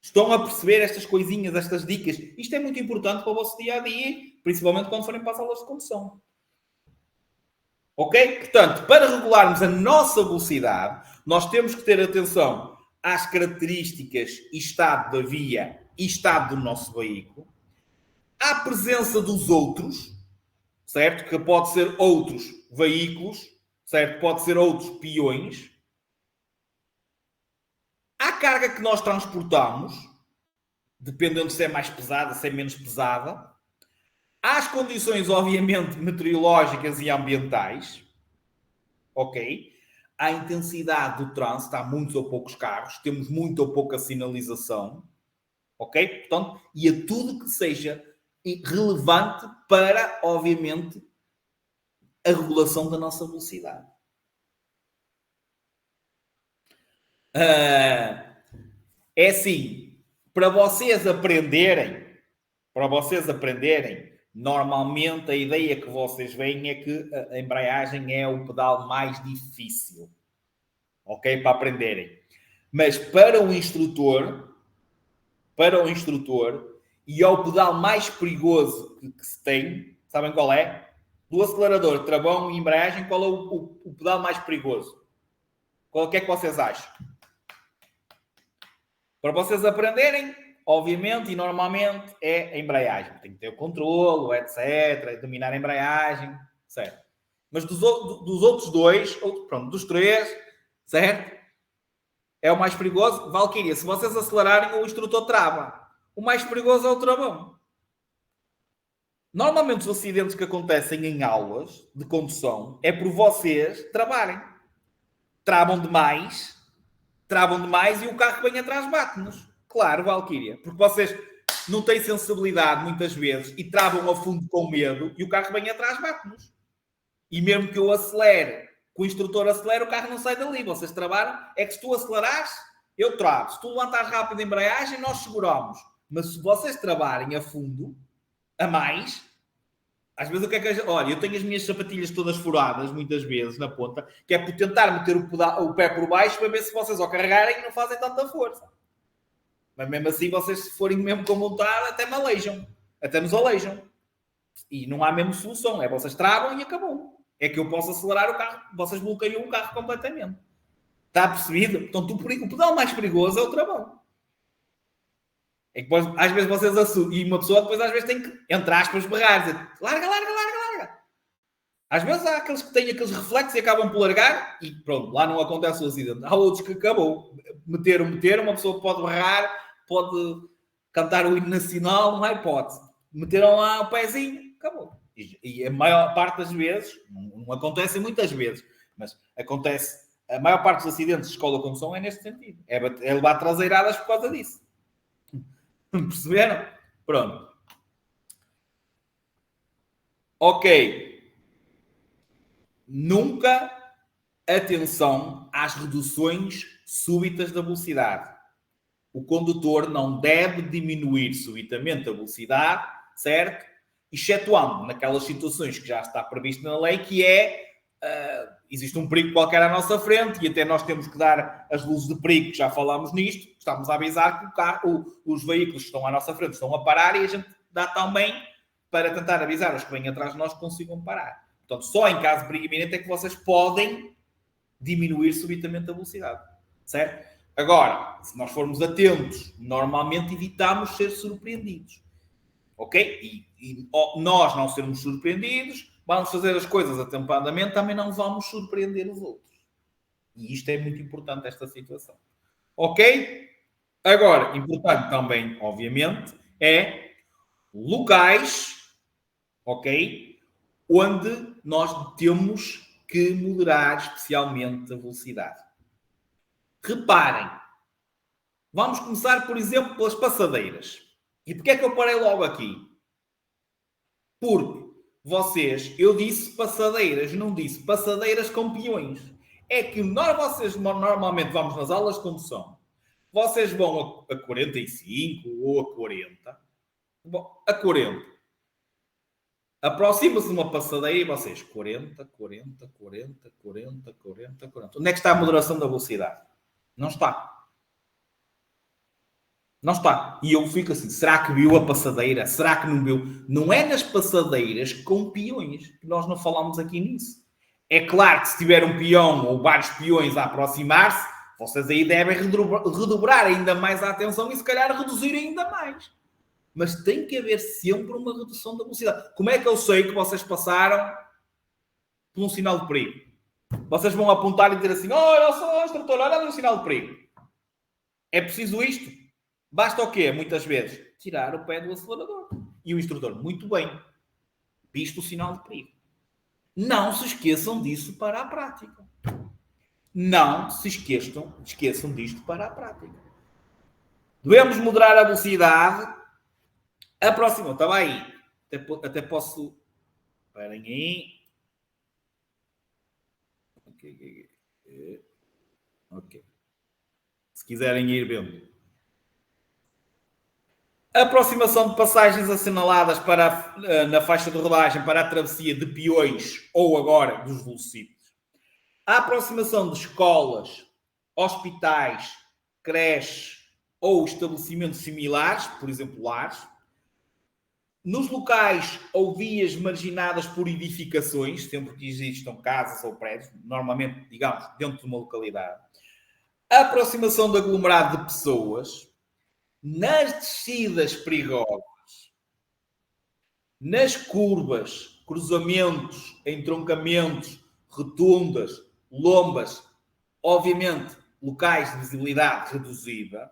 Estão a perceber estas coisinhas, estas dicas? Isto é muito importante para o vosso dia-a-dia, principalmente quando forem para as aulas de condução. Ok? Portanto, para regularmos a nossa velocidade, nós temos que ter atenção às características e estado da via e estado do nosso veículo, à presença dos outros, certo? Que pode ser outros veículos, certo? Pode ser outros peões, à carga que nós transportamos, dependendo se é mais pesada, se é menos pesada, às condições, obviamente, meteorológicas e ambientais, ok? À intensidade do trânsito, há muitos ou poucos carros, temos muita ou pouca sinalização, ok? Portanto, e a tudo que seja relevante para, obviamente, a regulação da nossa velocidade. É assim, para vocês aprenderem, normalmente a ideia que vocês veem é que a embreagem é o pedal mais difícil, ok? Para aprenderem. Mas para o instrutor, e é o pedal mais perigoso que se tem, sabem qual é? Do acelerador, travão e embreagem, qual é o pedal mais perigoso? Qual é que vocês acham? Para vocês aprenderem, obviamente e normalmente, é a embreagem. Tem que ter o controlo, etc. Dominar a embreagem, certo? Mas dos outros dois, pronto, dos três, certo? É o mais perigoso. Valkyria, se vocês acelerarem, o instrutor trava. O mais perigoso é o travão. Normalmente os acidentes que acontecem em aulas de condução é por vocês travarem. Travam demais e o carro que vem atrás bate-nos. Claro, Valkyria. Porque vocês não têm sensibilidade muitas vezes e travam a fundo com medo e o carro que vem atrás bate-nos. E mesmo que eu acelere, que o instrutor acelere, o carro não sai dali. Vocês travaram. É que se tu acelerares, eu travo. Se tu levantares rápido a embreagem, nós seguramos. Mas se vocês travarem a fundo, a mais, às vezes o que é que... Olha, eu tenho as minhas sapatilhas todas furadas, muitas vezes, na ponta, que é por tentar meter o pé por baixo para ver se vocês, ao carregarem, não fazem tanta força. Mas mesmo assim, vocês, se forem mesmo com vontade, até me aleijam. Até nos aleijam. E não há mesmo solução. É vocês travam e acabou. É que eu posso acelerar o carro. Vocês bloqueiam o carro completamente. Está percebido? Portanto, o pedal mais perigoso é o travão. É que depois, às vezes vocês assumem, e uma pessoa depois às vezes tem que, entre aspas, berrar, dizer, larga, larga, larga, larga. Às vezes há aqueles que têm aqueles reflexos e acabam por largar e pronto, lá não acontece o acidente. Há outros que acabou. Meter, uma pessoa pode berrar, pode cantar o hino nacional, não há hipótese. Meteram lá o pezinho, acabou. E a maior parte das vezes, não acontece muitas vezes, mas acontece, a maior parte dos acidentes de escola com som é neste sentido. É levar traseiradas por causa disso. Perceberam? Pronto. Ok. Nunca atenção às reduções súbitas da velocidade. O condutor não deve diminuir subitamente a velocidade, certo? Excetuando naquelas situações que já está previsto na lei, que é existe um perigo qualquer à nossa frente e até nós temos que dar as luzes de perigo, que já falámos nisto, estamos a avisar que os veículos que estão à nossa frente estão a parar e a gente dá também para tentar avisar os que vêm atrás de nós que consigam parar. Portanto, só em caso de perigo iminente é que vocês podem diminuir subitamente a velocidade, certo? Agora, se nós formos atentos, normalmente evitamos ser surpreendidos, ok? E nós não sermos surpreendidos, vamos fazer as coisas atempadamente, também não vamos surpreender os outros. E isto é muito importante, esta situação. Ok? Agora, importante também, obviamente, é locais, ok? Onde nós temos que moderar especialmente a velocidade. Reparem, vamos começar, por exemplo, pelas passadeiras. E porquê é que eu parei logo aqui? Porque vocês, eu disse passadeiras, não disse passadeiras com peões. É que vocês normalmente vamos nas aulas de condução, vocês vão a 45 ou a 40, a 40. Aproxima-se de uma passadeira e vocês 40, 40, 40, 40, 40, 40. Onde é que está a moderação da velocidade? Não está. Não está. E eu fico assim, será que viu a passadeira? Será que não viu? Não é nas passadeiras com peões, que nós não falamos aqui nisso. É claro que se tiver um peão ou vários peões a aproximar-se, vocês aí devem redobrar ainda mais a atenção e se calhar reduzir ainda mais. Mas tem que haver sempre uma redução da velocidade. Como é que eu sei que vocês passaram por um sinal de perigo? Vocês vão apontar e dizer assim, olha só, instrutor, olha ali o sinal de perigo. É preciso isto? Basta o quê? Muitas vezes, tirar o pé do acelerador. E o instrutor, muito bem, visto o sinal de perigo. Não se esqueçam disso para a prática. Não se esqueçam disto para a prática. Devemos moderar a velocidade. A próxima, estava aí. Até posso... Esperem aí. Ok. Se quiserem ir vendo. Aproximação de passagens assinaladas na faixa de rodagem para a travessia de peões ou agora dos velocípedos. A aproximação de escolas, hospitais, creches ou estabelecimentos similares, por exemplo, lares. Nos locais ou vias marginadas por edificações, sempre que existam casas ou prédios, normalmente, digamos, dentro de uma localidade. A aproximação de aglomerado de pessoas. Nas descidas perigosas, nas curvas, cruzamentos, entroncamentos, rotundas, lombas, obviamente locais de visibilidade reduzida,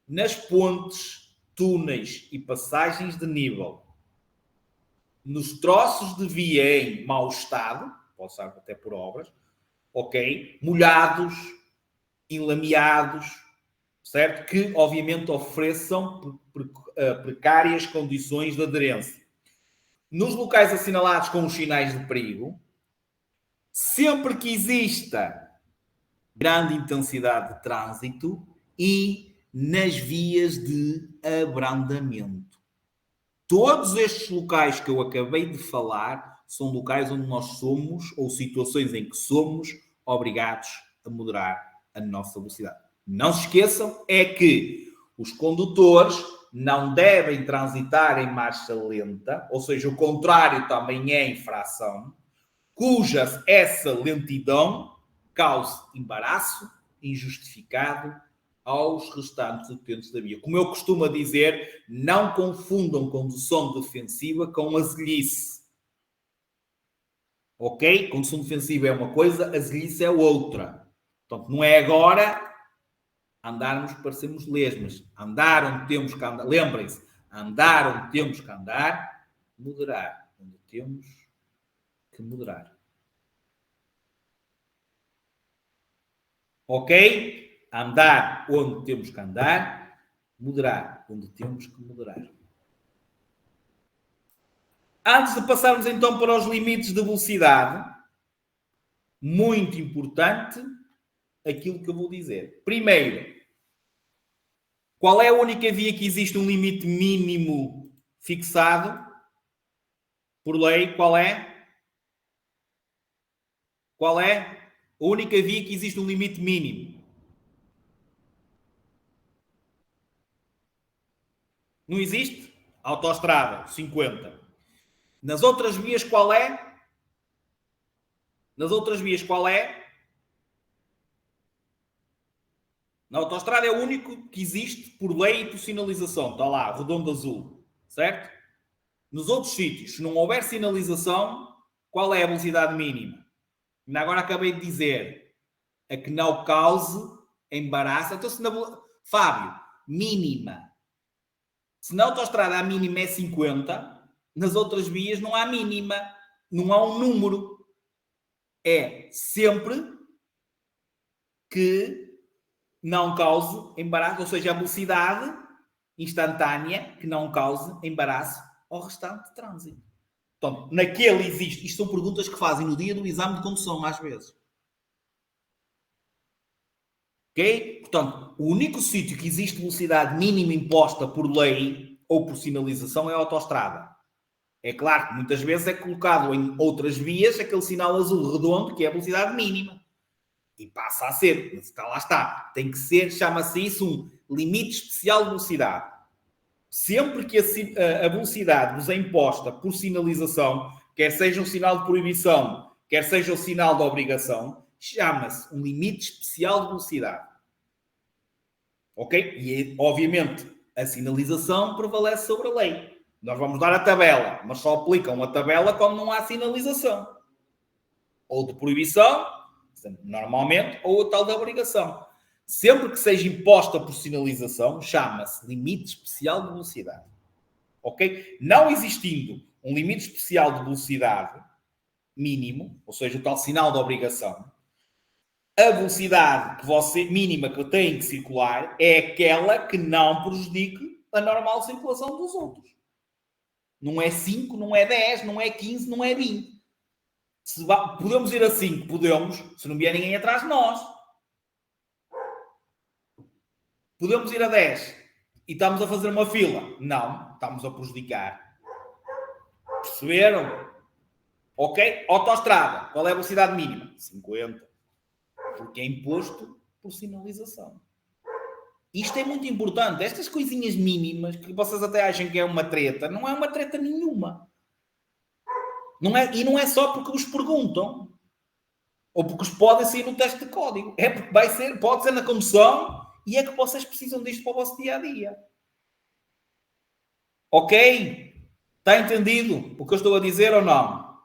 nas pontes, túneis e passagens de nível, nos troços de via em mau estado, pode ser até por obras, ok? Molhados, enlameados, certo? Que, obviamente, ofereçam precárias condições de aderência. Nos locais assinalados com os sinais de perigo, sempre que exista grande intensidade de trânsito e nas vias de abrandamento. Todos estes locais que eu acabei de falar são locais onde nós somos, ou situações em que somos, obrigados a moderar a nossa velocidade. Não se esqueçam, é que os condutores não devem transitar em marcha lenta, ou seja, o contrário também é infração, cuja essa lentidão cause embaraço injustificado aos restantes utentes da via. Como eu costumo dizer, não confundam condução defensiva com azelhice. Ok? Condução defensiva é uma coisa, azelhice é outra. Portanto, não é agora andarmos para sermos lesmas. Andar onde temos que andar. Lembrem-se, andar onde temos que andar, moderar onde temos que moderar. Ok? Andar onde temos que andar, moderar onde temos que moderar. Antes de passarmos então para os limites de velocidade, muito importante aquilo que eu vou dizer. Primeiro, qual é a única via que existe um limite mínimo fixado por lei? Qual é? Qual é a única via que existe um limite mínimo? Não existe? Autoestrada, 50. Nas outras vias, qual é? Nas outras vias, qual é? Na autoestrada é o único que existe por lei e por sinalização. Está lá, redondo azul. Certo? Nos outros sítios, se não houver sinalização, qual é a velocidade mínima? Ainda agora acabei de dizer. A que não cause embaraço. Então, se na... Fábio, mínima. Se na autoestrada a mínima é 50, nas outras vias não há mínima. Não há um número. É sempre que não cause embaraço, ou seja, a velocidade instantânea que não cause embaraço ao restante de trânsito. Portanto, naquele existe. Isto são perguntas que fazem no dia do exame de condução, às vezes. Ok? Portanto, o único sítio que existe velocidade mínima imposta por lei ou por sinalização é a autoestrada. É claro que muitas vezes é colocado em outras vias aquele sinal azul redondo que é a velocidade mínima. E passa a ser. Mas lá está. Tem que ser, chama-se isso um limite especial de velocidade. Sempre que a velocidade vos é imposta por sinalização, quer seja um sinal de proibição, quer seja um sinal de obrigação, chama-se um limite especial de velocidade. Ok? E, obviamente, a sinalização prevalece sobre a lei. Nós vamos dar a tabela, mas só aplicam a tabela quando não há sinalização. Ou de proibição, normalmente, ou a tal da obrigação. Sempre que seja imposta por sinalização, chama-se limite especial de velocidade. Ok? Não existindo um limite especial de velocidade mínimo, ou seja, o tal sinal de obrigação, a velocidade que você, mínima que tem que circular é aquela que não prejudique a normal circulação dos outros. Não é 5, não é 10, não é 15, não é 20. Podemos ir a 5, podemos, se não vier ninguém atrás de nós. Podemos ir a 10 e estamos a fazer uma fila. Não, estamos a prejudicar. Perceberam? Ok? Autoestrada. Qual é a velocidade mínima? 50. Porque é imposto por sinalização. Isto é muito importante. Estas coisinhas mínimas que vocês até acham que é uma treta, não é uma treta nenhuma. Não é, e não é só porque vos perguntam. Ou porque os podem sair no teste de código. É porque vai ser, pode ser na condução e é que vocês precisam disto para o vosso dia-a-dia. Ok? Está entendido o que eu estou a dizer ou não?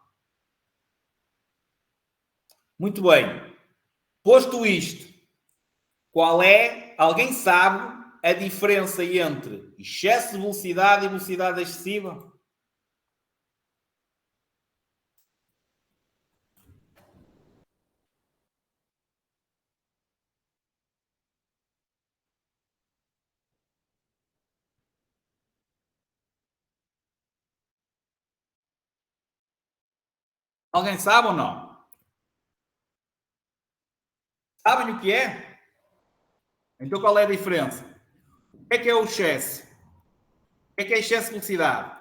Muito bem. Posto isto, qual é, alguém sabe a diferença entre excesso de velocidade e velocidade excessiva? Alguém sabe ou não? Sabem o que é? Então qual é a diferença? O que é o excesso? O que é excesso de velocidade?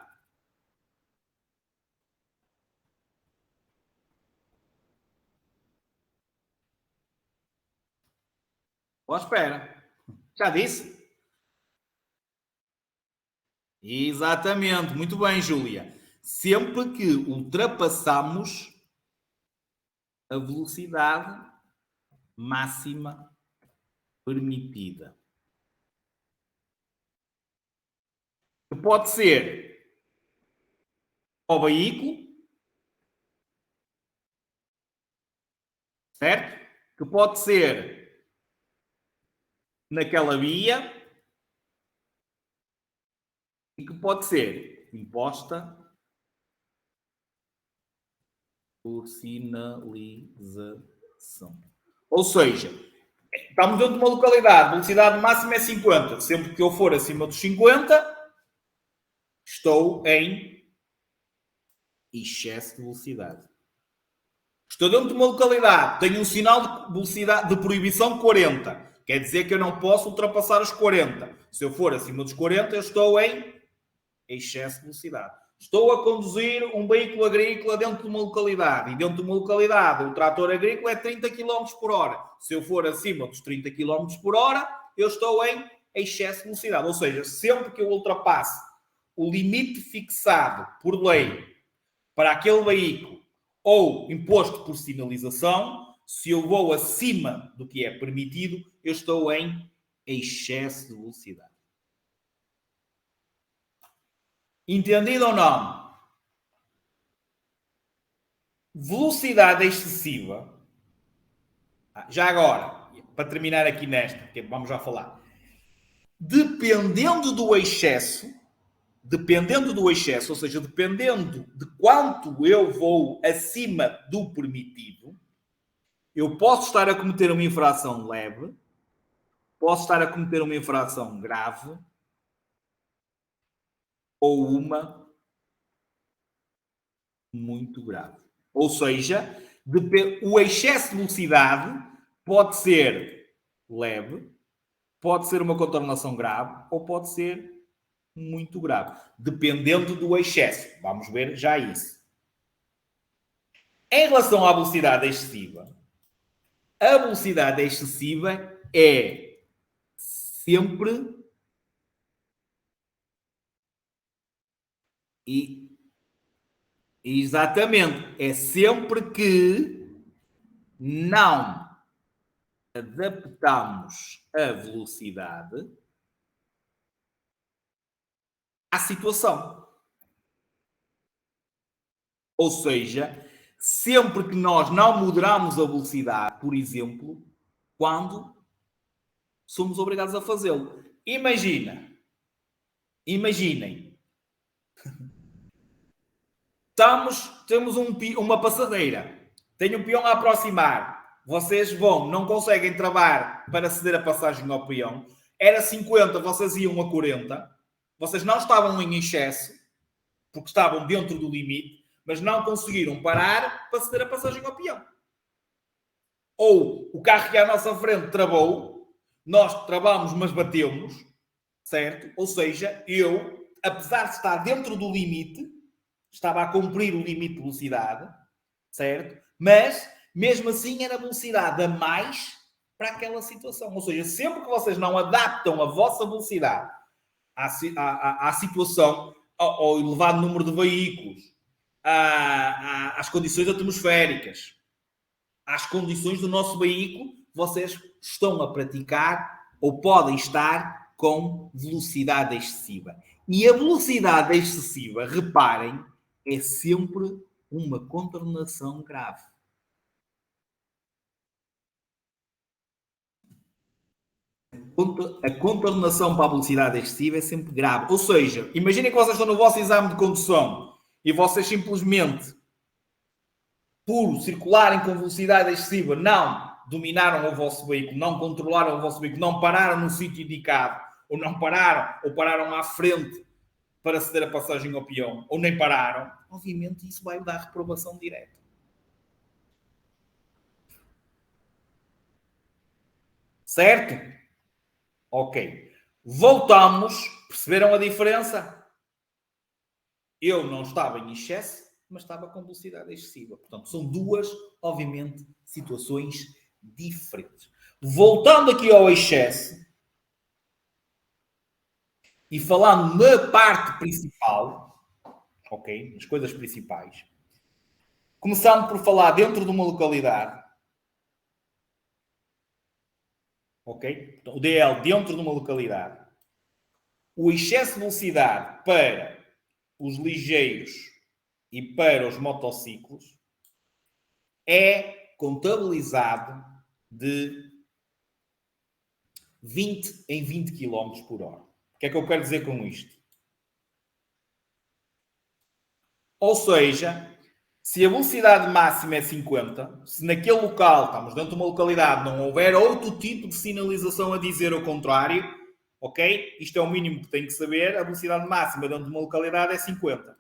Ou espera. Já disse? Exatamente. Muito bem, Júlia. Sempre que ultrapassamos a velocidade máxima permitida. que pode ser ao veículo, certo? Que pode ser naquela via e que pode ser imposta por sinalização. Ou seja, estamos dentro de uma localidade, a velocidade máxima é 50. Sempre que eu for acima dos 50, estou em excesso de velocidade. Estou dentro de uma localidade, tenho um sinal de velocidade de proibição 40. Quer dizer que eu não posso ultrapassar os 40. Se eu for acima dos 40, eu estou em excesso de velocidade. Estou a conduzir um veículo agrícola dentro de uma localidade. E dentro de uma localidade, o trator agrícola é 30 km por hora. Se eu for acima dos 30 km por hora, eu estou em excesso de velocidade. Ou seja, sempre que eu ultrapasse o limite fixado por lei para aquele veículo ou imposto por sinalização, se eu vou acima do que é permitido, eu estou em excesso de velocidade. Entendido ou não? Velocidade excessiva. Já agora, para terminar aqui nesta, que vamos já falar. Dependendo do excesso, ou seja, dependendo de quanto eu vou acima do permitido, eu posso estar a cometer uma infração leve, posso estar a cometer uma infração grave ou uma muito grave. Ou seja, o excesso de velocidade pode ser leve, pode ser uma contaminação grave ou pode ser muito grave, dependendo do excesso. Vamos ver já isso. Em relação à velocidade excessiva, a velocidade excessiva é sempre exatamente, é sempre que não adaptamos a velocidade à situação. Ou seja, sempre que nós não moderamos a velocidade, por exemplo, quando somos obrigados a fazê-lo. Imaginem, temos uma passadeira, tem um peão a aproximar, vocês não conseguem travar para ceder a passagem ao peão, era 50, vocês iam a 40, vocês não estavam em excesso, porque estavam dentro do limite, mas não conseguiram parar para ceder a passagem ao peão. Ou o carro que à nossa frente travou, nós travamos, mas batemos, certo? Ou seja, eu, apesar de estar dentro do limite, estava a cumprir o limite de velocidade, certo? Mas, mesmo assim, era velocidade a mais para aquela situação. Ou seja, sempre que vocês não adaptam a vossa velocidade à situação, ao elevado número de veículos, às condições atmosféricas, às condições do nosso veículo, vocês estão a praticar ou podem estar com velocidade excessiva. E a velocidade excessiva, reparem, é sempre uma contaminação grave. A contaminação para a velocidade excessiva é sempre grave. Ou seja, imaginem que vocês estão no vosso exame de condução e vocês simplesmente, por circularem com velocidade excessiva, não dominaram o vosso veículo, não controlaram o vosso veículo, não pararam no sítio indicado, ou não pararam, ou pararam à frente para ceder a passagem ao peão, ou nem pararam, obviamente isso vai dar reprovação direta. Certo? Ok. Voltamos. Perceberam a diferença? Eu não estava em excesso, mas estava com velocidade excessiva. Portanto, são duas, obviamente, situações diferentes. Voltando aqui ao excesso e falando na parte principal, ok? Nas coisas principais. Começando por falar dentro de uma localidade, ok? Então, o DL dentro de uma localidade. o excesso de velocidade para os ligeiros e para os motociclos é contabilizado de 20 em 20 km por hora. O que é que eu quero dizer com isto? Ou seja, se a velocidade máxima é 50, se naquele local, estamos dentro de uma localidade, não houver outro tipo de sinalização a dizer o contrário, ok? Isto é o mínimo que tem que saber, a velocidade máxima dentro de uma localidade é 50.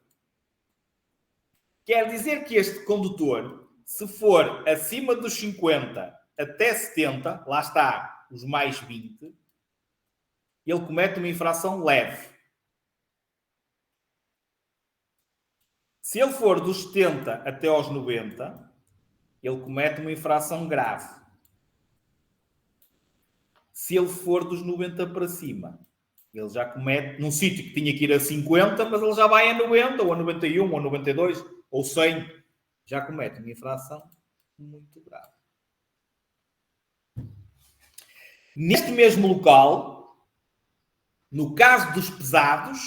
Quer dizer que este condutor, se for acima dos 50 até 70, lá está, os mais 20, ele comete uma infração leve. Se ele for dos 70 até aos 90, ele comete uma infração grave. Se ele for dos 90 para cima, ele já comete, num sítio que tinha que ir a 50, mas ele já vai a 90, ou a 91, ou a 92, ou 100. Já comete uma infração muito grave. Neste mesmo local, no caso dos pesados,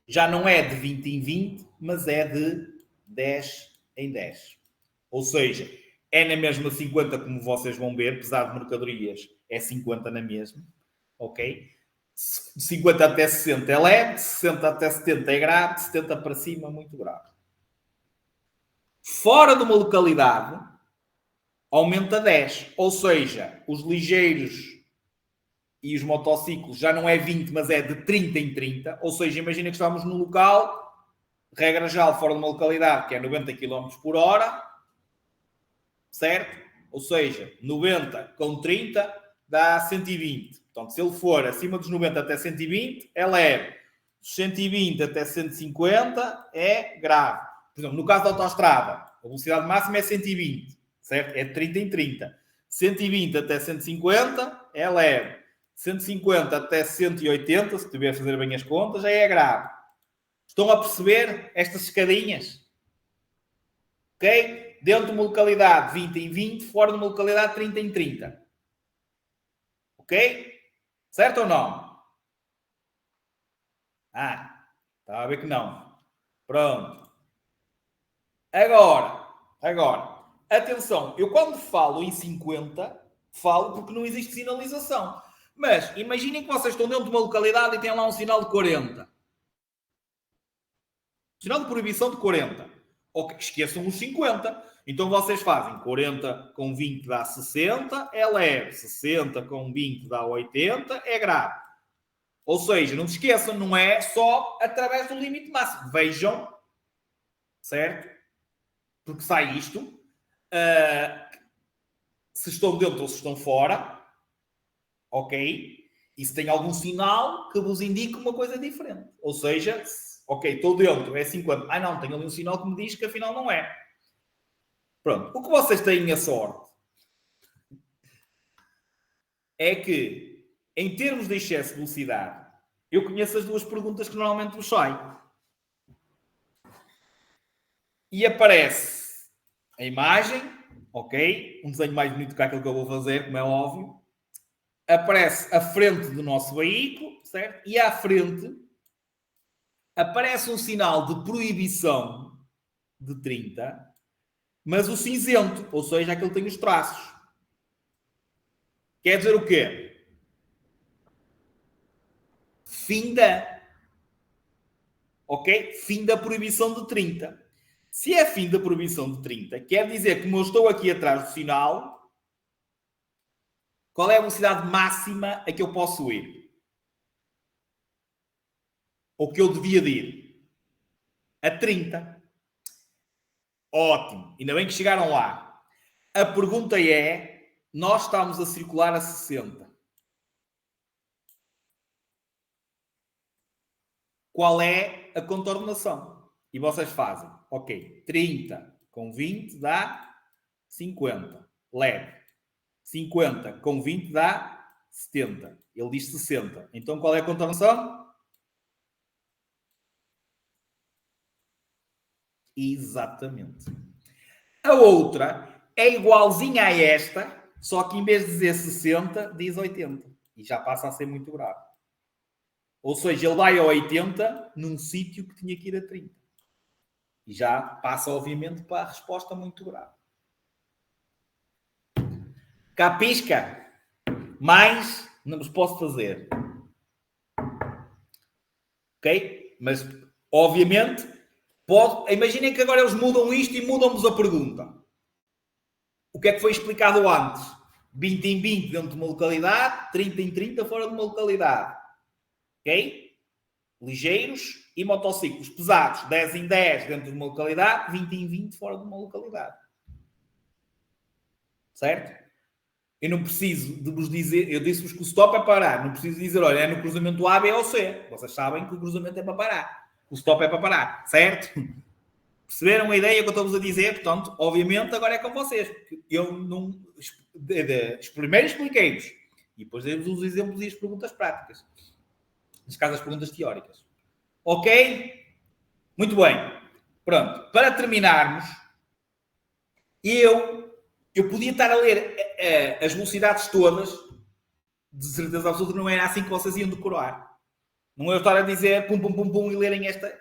já não é de 20 em 20, mas é de 10 em 10. Ou seja, é na mesma 50, como vocês vão ver, pesado de mercadorias é 50 na mesma, ok? 50 até 60 é leve, 60 até 70 é grave, 70 para cima muito grave. Fora de uma localidade, aumenta 10. Ou seja, os ligeiros e os motociclos já não é 20, mas é de 30 em 30. Ou seja, imagina que estamos num local, regra geral, fora de uma localidade, que é 90 km por hora, certo? Ou seja, 90 com 30 dá 120. Portanto, se ele for acima dos 90 até 120, é leve. 120 até 150 é grave. Por exemplo, no caso da autoestrada, a velocidade máxima é 120, certo? É de 30 em 30. 120 até 150 é leve. 150 até 180, se tiver a fazer bem as contas, já é grave. Estão a perceber estas escadinhas? Ok? Dentro de uma localidade 20 em 20, fora de uma localidade 30 em 30. Ok? Certo ou não? Estava a ver que não. Pronto. Agora, atenção, eu quando falo em 50, falo porque não existe sinalização. Mas imaginem que vocês estão dentro de uma localidade e têm lá um sinal de 40. Sinal de proibição de 40. Ok, esqueçam os 50. Então vocês fazem 40 com 20 dá 60, é leve. 60 com 20 dá 80, é grave. Ou seja, não se esqueçam, não é só através do limite máximo. Vejam, certo? Porque sai isto. Se estão dentro ou se estão fora. Ok? E se tem algum sinal que vos indique uma coisa diferente. Ou seja, ok, estou dentro, é 50. Não, tem ali um sinal que me diz que afinal não é. Pronto. O que vocês têm a sorte é que, em termos de excesso de velocidade, eu conheço as duas perguntas que normalmente vos saem. E aparece a imagem, ok? Um desenho mais bonito que aquilo que eu vou fazer, como é óbvio. Aparece a frente do nosso veículo, certo? E à frente aparece um sinal de proibição de 30, mas o cinzento, ou seja, aquele que tem os traços. Quer dizer o quê? Fim da. Ok? Fim da proibição de 30. Se é fim da proibição de 30, quer dizer que, como eu estou aqui atrás do sinal, qual é a velocidade máxima a que eu posso ir? Ou que eu devia de ir? A 30. Ótimo. Ainda bem que chegaram lá. A pergunta é, nós estamos a circular a 60. Qual é a contornação? E vocês fazem, ok, 30 com 20 dá 50, leve. 50 com 20 dá 70. Ele diz 60. Então qual é a contornação? Exatamente. A outra é igualzinha a esta, só que em vez de dizer 60, diz 80. E já passa a ser muito grave. Ou seja, ele vai a 80 num sítio que tinha que ir a 30. E já passa, obviamente, para a resposta muito grave. Capisca? Mais não vos posso fazer. Ok? Mas, obviamente, imaginem que agora eles mudam isto e mudam-vos a pergunta. O que é que foi explicado antes? 20 em 20 dentro de uma localidade, 30 em 30 fora de uma localidade. Ok? Ligeiros e motociclos pesados, 10 em 10 dentro de uma localidade, 20 em 20 fora de uma localidade. Certo? Eu não preciso de vos dizer, eu disse-vos que o stop é parar, não preciso dizer, olha, é no cruzamento A, B ou C. Vocês sabem que o cruzamento é para parar. O stop é para parar, certo? Perceberam a ideia que eu estou-vos a dizer? Portanto, obviamente, agora é com vocês. Eu não... Primeiro expliquei-vos. E depois dei-vos os exemplos e as perguntas práticas. Neste caso, as perguntas teóricas. Ok? Muito bem. Pronto. Para terminarmos, eu podia estar a ler as velocidades todas, de certeza absoluta, não era assim que vocês iam decorar. Não é eu estar a dizer pum, pum, pum, pum e lerem esta...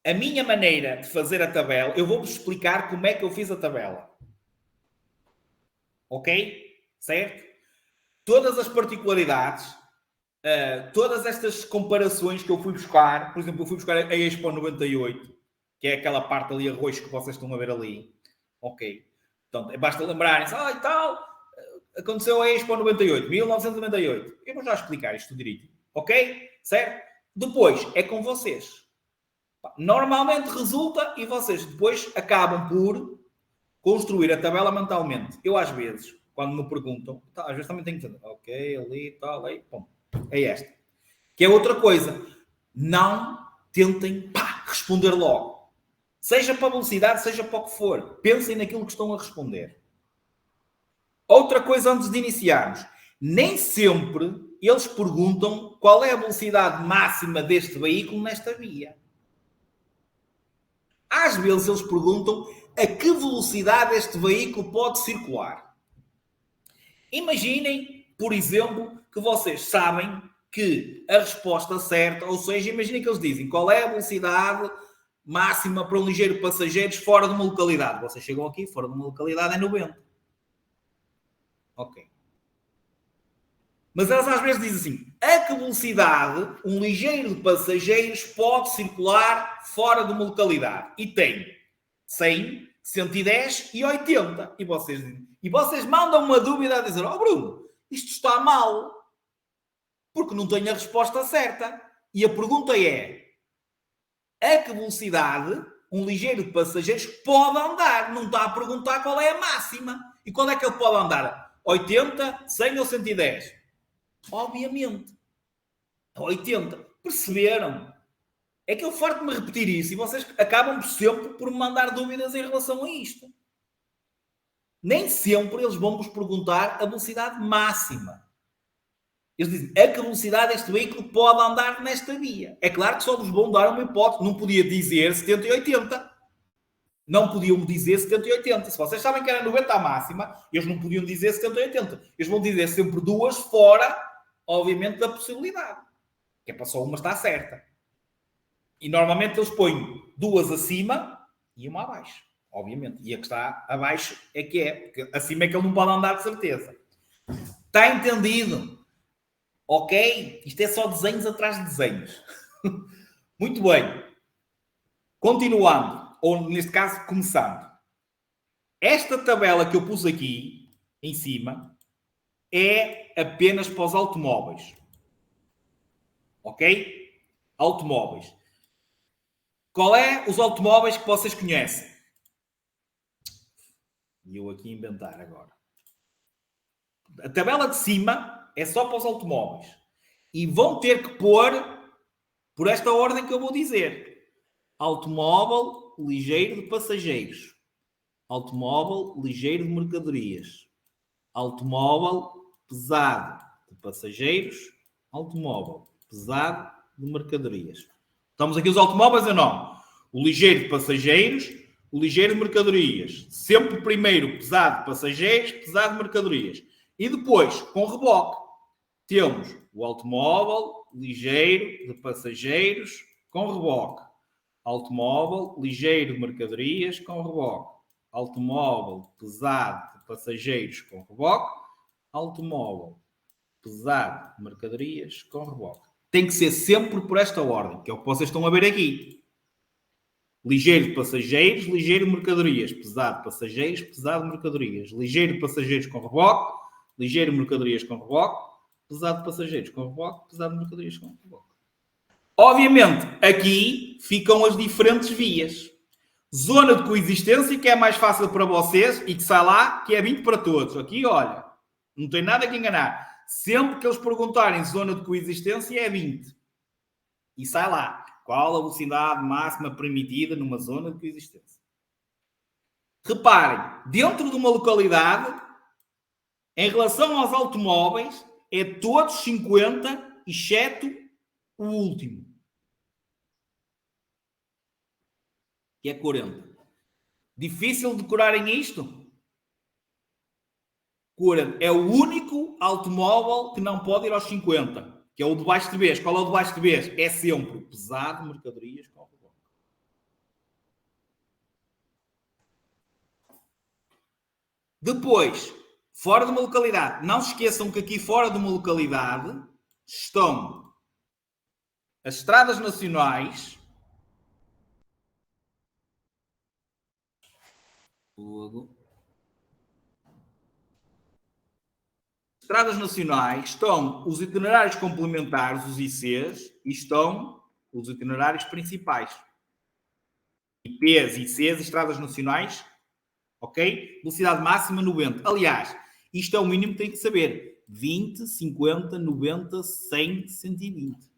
A minha maneira de fazer a tabela, eu vou-vos explicar como é que eu fiz a tabela. Ok? Certo? Todas as particularidades, todas estas comparações que eu fui buscar, por exemplo, eu fui buscar a Expo 98, que é aquela parte ali a roxo que vocês estão a ver ali. Ok? Então, basta lembrarem-se, e tal, aconteceu a Expo 98, 1998. Eu vou já explicar isto direito. Ok? Certo? Depois, é com vocês. Normalmente resulta e vocês depois acabam por construir a tabela mentalmente. Eu, às vezes, quando me perguntam, às vezes também tenho que dizer, ok, ali, tal, aí, pum, é esta. Que é outra coisa. Não tentem responder logo. Seja para a velocidade, seja para o que for. Pensem naquilo que estão a responder. Outra coisa antes de iniciarmos. Nem sempre eles perguntam qual é a velocidade máxima deste veículo nesta via. Às vezes eles perguntam a que velocidade este veículo pode circular. Imaginem, por exemplo, que vocês sabem que a resposta certa, ou seja, imaginem que eles dizem qual é a velocidade máxima para um ligeiro passageiro fora de uma localidade. Vocês chegam aqui, fora de uma localidade é 90. Ok. Mas elas às vezes dizem assim, a que velocidade um ligeiro de passageiros pode circular fora de uma localidade? E tem 100, 110 e 80. E vocês mandam uma dúvida a dizer, Bruno, isto está mal. Porque não tenho a resposta certa. E a pergunta é, a que velocidade um ligeiro de passageiros pode andar? Não está a perguntar qual é a máxima. E qual é que ele pode andar? 80, 100 ou 110? Obviamente. 80. Perceberam? É que eu farto-me repetir isso e vocês acabam sempre por me mandar dúvidas em relação a isto. Nem sempre eles vão vos perguntar a velocidade máxima. Eles dizem, a que velocidade este veículo pode andar nesta via? É claro que só vos vão dar uma hipótese. Não podia dizer 70 e 80. Não podiam dizer 70 e 80. Se vocês sabem que era 90 a máxima, eles não podiam dizer 70 e 80. Eles vão dizer sempre duas fora, obviamente, da possibilidade. Que é para só uma estar certa. E normalmente eles põem duas acima e uma abaixo. Obviamente. E a que está abaixo é que é. Porque acima é que ele não pode andar de certeza. Está entendido? Ok? Isto é só desenhos atrás de desenhos. Muito bem. Continuando. Ou, neste caso, começando. Esta tabela que eu pus aqui, em cima, é apenas para os automóveis. Ok? Automóveis. Qual é os automóveis que vocês conhecem? E eu aqui inventar agora. A tabela de cima é só para os automóveis. E vão ter que pôr por esta ordem que eu vou dizer. Automóvel ligeiro de passageiros. Automóvel ligeiro de mercadorias. Automóvel pesado de passageiros. Automóvel pesado de mercadorias. Estamos aqui os automóveis ou não? O ligeiro de passageiros, o ligeiro de mercadorias. Sempre primeiro pesado de passageiros, pesado de mercadorias. E depois, com reboque. temos o automóvel ligeiro de passageiros com reboque, automóvel ligeiro de mercadorias com reboque, automóvel pesado de passageiros com reboque, automóvel pesado de mercadorias com reboque. Tem que ser sempre por esta ordem, que é o que vocês estão a ver aqui. Ligeiro de passageiros, ligeiro de mercadorias, pesado de passageiros, pesado de mercadorias, ligeiro de passageiros com reboque, ligeiro de mercadorias com reboque, pesado de passageiros com reboque, pesado de mercadorias com reboque. Obviamente, aqui ficam as diferentes vias. Zona de coexistência, que é mais fácil para vocês e que sai lá, que é 20 para todos. Aqui, olha, não tem nada que enganar. Sempre que eles perguntarem zona de coexistência, é 20. E sai lá. Qual a velocidade máxima permitida numa zona de coexistência? Reparem, dentro de uma localidade, em relação aos automóveis, é todos 50, exceto o último, que é 40. Difícil decorarem isto? 40. É o único automóvel que não pode ir aos 50, que é o de baixo de vez. Qual é o de baixo de vez? É sempre pesado, mercadorias, com reboque. Depois, fora de uma localidade. Não se esqueçam que aqui fora de uma localidade estão as estradas nacionais. Estradas nacionais, estão os itinerários complementares, os ICs, e estão os itinerários principais. IPs, ICs, estradas nacionais, ok? Velocidade máxima 90. Aliás, isto é o mínimo que tem que saber. 20, 50, 90, 100, 120.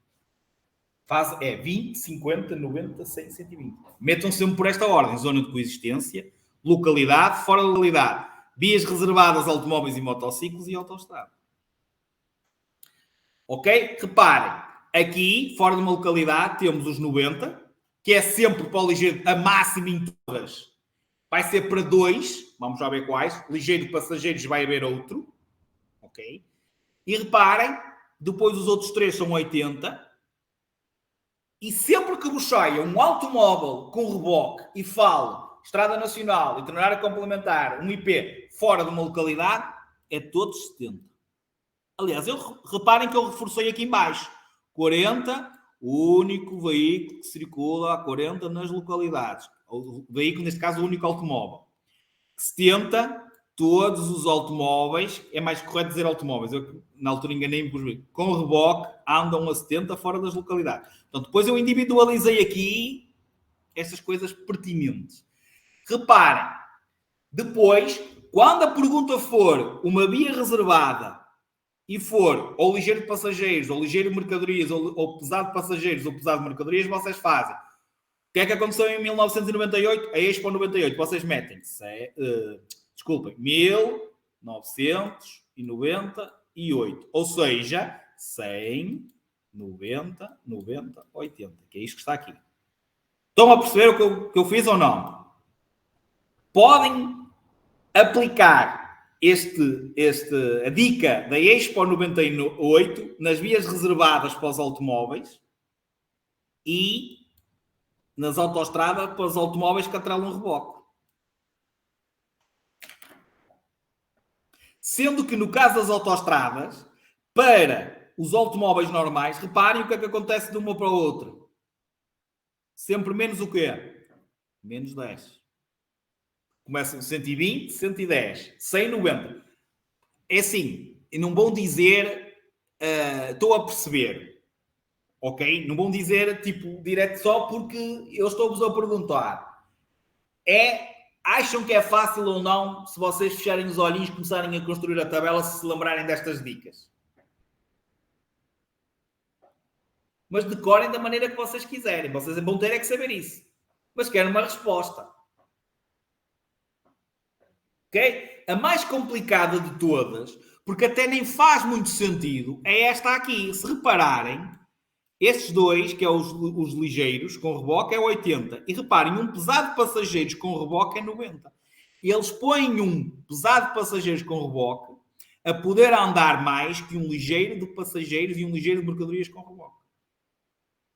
É 20, 50, 90, 100, 120. Metam sempre por esta ordem. Zona de coexistência, localidade, fora da localidade. Vias reservadas a automóveis e motociclos e autoestrada. Ok? Reparem, aqui, fora de uma localidade, temos os 90, que é sempre para o ligeiro, a máxima em todas. Vai ser para 2, vamos já ver quais. Ligeiro de passageiros vai haver outro. Ok? E reparem, depois os outros 3 são 80. E sempre que vos saia um automóvel com reboque e falo Estrada Nacional, itinerário complementar, um IP fora de uma localidade, é todos 70. Aliás, reparem que eu reforcei aqui em baixo. 40, o único veículo que circula a 40 nas localidades. O veículo, neste caso, o único automóvel. 70, todos os automóveis, é mais correto dizer automóveis, eu na altura enganei-me com reboque, andam a 70 fora das localidades. Então, depois eu individualizei aqui essas coisas pertinentes. Reparem, depois, quando a pergunta for uma via reservada e for ou ligeiro de passageiros, ou ligeiro de mercadorias, ou pesado de passageiros, ou pesado de mercadorias, vocês fazem. O que é que aconteceu em 1998? A Expo 98, vocês metem, desculpem, 1998. Ou seja, 100, 90, 90, 80. Que é isto que está aqui. Estão a perceber o que eu fiz ou não? Podem aplicar a dica da Expo 98 nas vias reservadas para os automóveis e nas autoestradas para os automóveis que atrelam reboque. Sendo que no caso das autoestradas, para os automóveis normais, reparem o que é que acontece de uma para a outra. Sempre menos o quê? Menos 10. Começam 120, 110, 100, 90. É assim, não vão dizer estou a perceber, ok? Não vão dizer tipo direto só porque eu estou-vos a perguntar. Acham que é fácil ou não se vocês fecharem os olhinhos e começarem a construir a tabela se lembrarem destas dicas? Mas decorem da maneira que vocês quiserem. Vocês vão ter é que saber isso. Mas quero uma resposta. Okay? A mais complicada de todas, porque até nem faz muito sentido, é esta aqui. Se repararem, estes dois, que é os ligeiros com reboque, é 80. E reparem, um pesado de passageiros com reboque é 90. Eles põem um pesado de passageiros com reboque a poder andar mais que um ligeiro de passageiros e um ligeiro de mercadorias com reboque.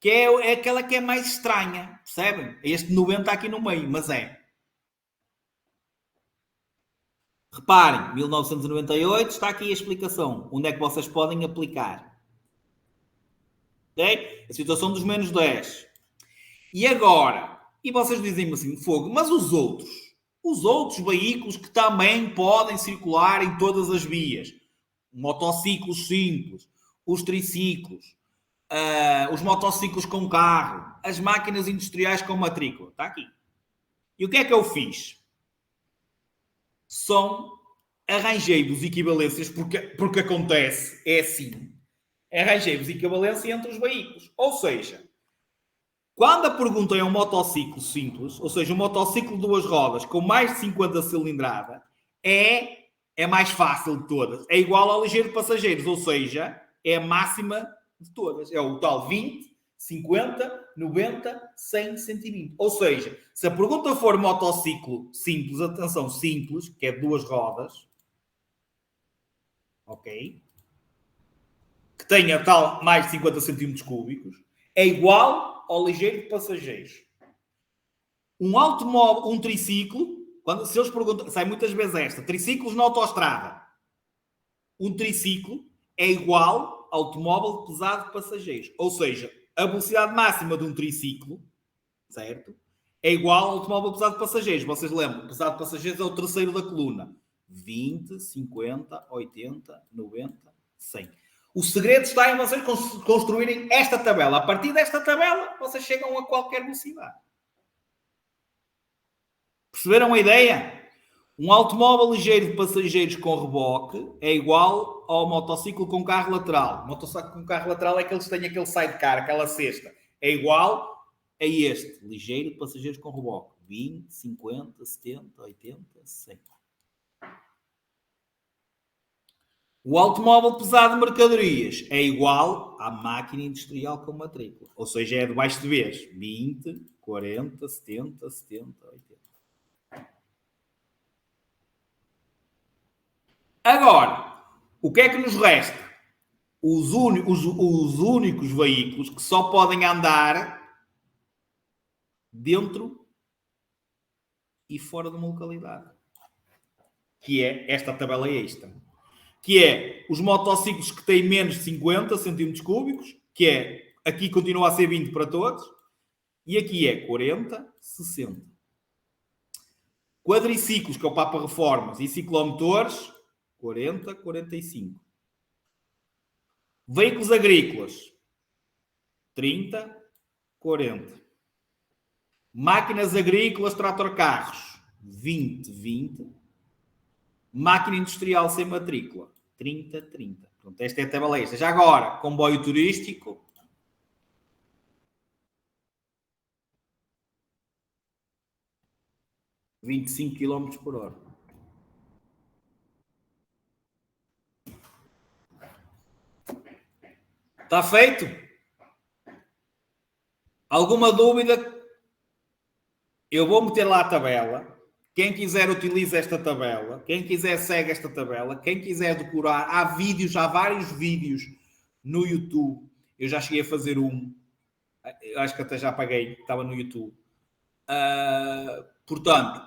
Que é aquela que é mais estranha, percebem? Este 90 aqui no meio, mas é. Reparem, 1998, está aqui a explicação. Onde é que vocês podem aplicar? Ok? A situação dos menos 10. E agora? E vocês dizem-me assim, fogo, mas os outros? Os outros veículos que também podem circular em todas as vias. Motociclos simples, os triciclos, os motociclos com carro, as máquinas industriais com matrícula. Está aqui. E o que é que eu fiz? Arranjei-vos equivalências, porque acontece, é assim. Arranjei-vos equivalência entre os veículos. Ou seja, quando a pergunta é um motociclo simples, ou seja, um motociclo de duas rodas com mais de 50 cilindrada, é mais fácil de todas. É igual ao ligeiro de passageiros, ou seja, é a máxima de todas. É o tal 20, 50, 90, 100, 120. Ou seja, se a pergunta for motociclo simples, atenção, simples, que é de duas rodas, ok? Que tenha tal mais de 50 centímetros cúbicos, é igual ao ligeiro de passageiros. Um automóvel, um triciclo, se eles perguntam, sai muitas vezes esta, triciclos na autoestrada. Um triciclo é igual ao automóvel pesado de passageiros. Ou seja, a velocidade máxima de um triciclo, certo? É igual ao automóvel pesado de passageiros. Vocês lembram? Pesado de passageiros é o terceiro da coluna. 20, 50, 80, 90, 100. O segredo está em vocês construírem esta tabela. A partir desta tabela, vocês chegam a qualquer velocidade. Perceberam a ideia? Um automóvel ligeiro de passageiros com reboque é igual ao motociclo com carro lateral. O motociclo com carro lateral é que eles têm aquele sidecar, aquela cesta. É igual a este, ligeiro de passageiros com reboque. 20, 50, 70, 80, 100. O automóvel pesado de mercadorias é igual à máquina industrial com matrícula. Ou seja, é debaixo de vez. 20, 40, 70, 70, 80. Agora, o que é que nos resta? Os únicos veículos que só podem andar dentro e fora de uma localidade. Que é esta tabela extra. Que é os motociclos que têm menos de 50 centímetros cúbicos, que é, aqui continua a ser 20 para todos, e aqui é 40, 60. Quadriciclos, que é o Papa Reformas, e ciclomotores, 40, 45. Veículos agrícolas, 30, 40. Máquinas agrícolas, trator-carros, 20, 20. Máquina industrial sem matrícula, 30, 30. Pronto, esta é a tabela extra. Já agora, comboio turístico, 25 km por hora. Está feito? Alguma dúvida? Eu vou meter lá a tabela. Quem quiser utiliza esta tabela. Quem quiser segue esta tabela. Quem quiser decorar, há vídeos, há vários vídeos no YouTube. Eu já cheguei a fazer um. Eu acho que até já paguei, estava no YouTube. Portanto,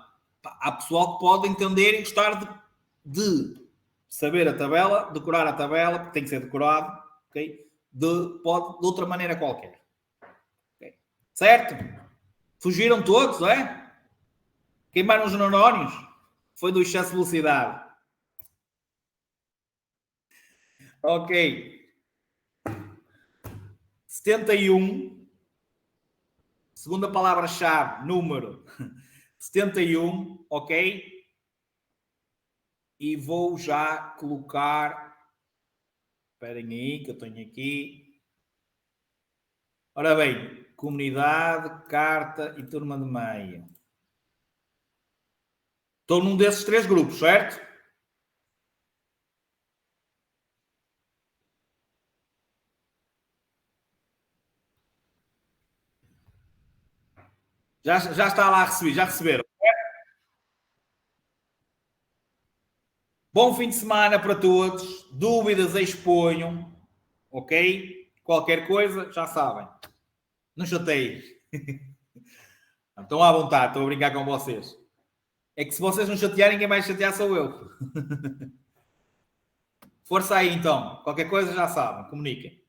há pessoal que pode entender e gostar de saber a tabela, decorar a tabela, porque tem que ser decorado, ok? De outra maneira qualquer. Okay? Certo? Fugiram todos, não é? Queimaram os neurónios? Foi do excesso de velocidade. Ok. 71. Segunda palavra-chave, número 71, ok? E vou já colocar. Esperem aí, que eu tenho aqui. Ora bem, comunidade, carta e turma de meio. Estou num desses três grupos, certo? Já está lá a receber, já receberam. Bom fim de semana para todos. Dúvidas exponham, ok? Qualquer coisa, já sabem. Não chateiem. Estão à vontade, estou a brincar com vocês. É que se vocês não chatearem, quem vai chatear sou eu. Força aí então. Qualquer coisa já sabem, comuniquem.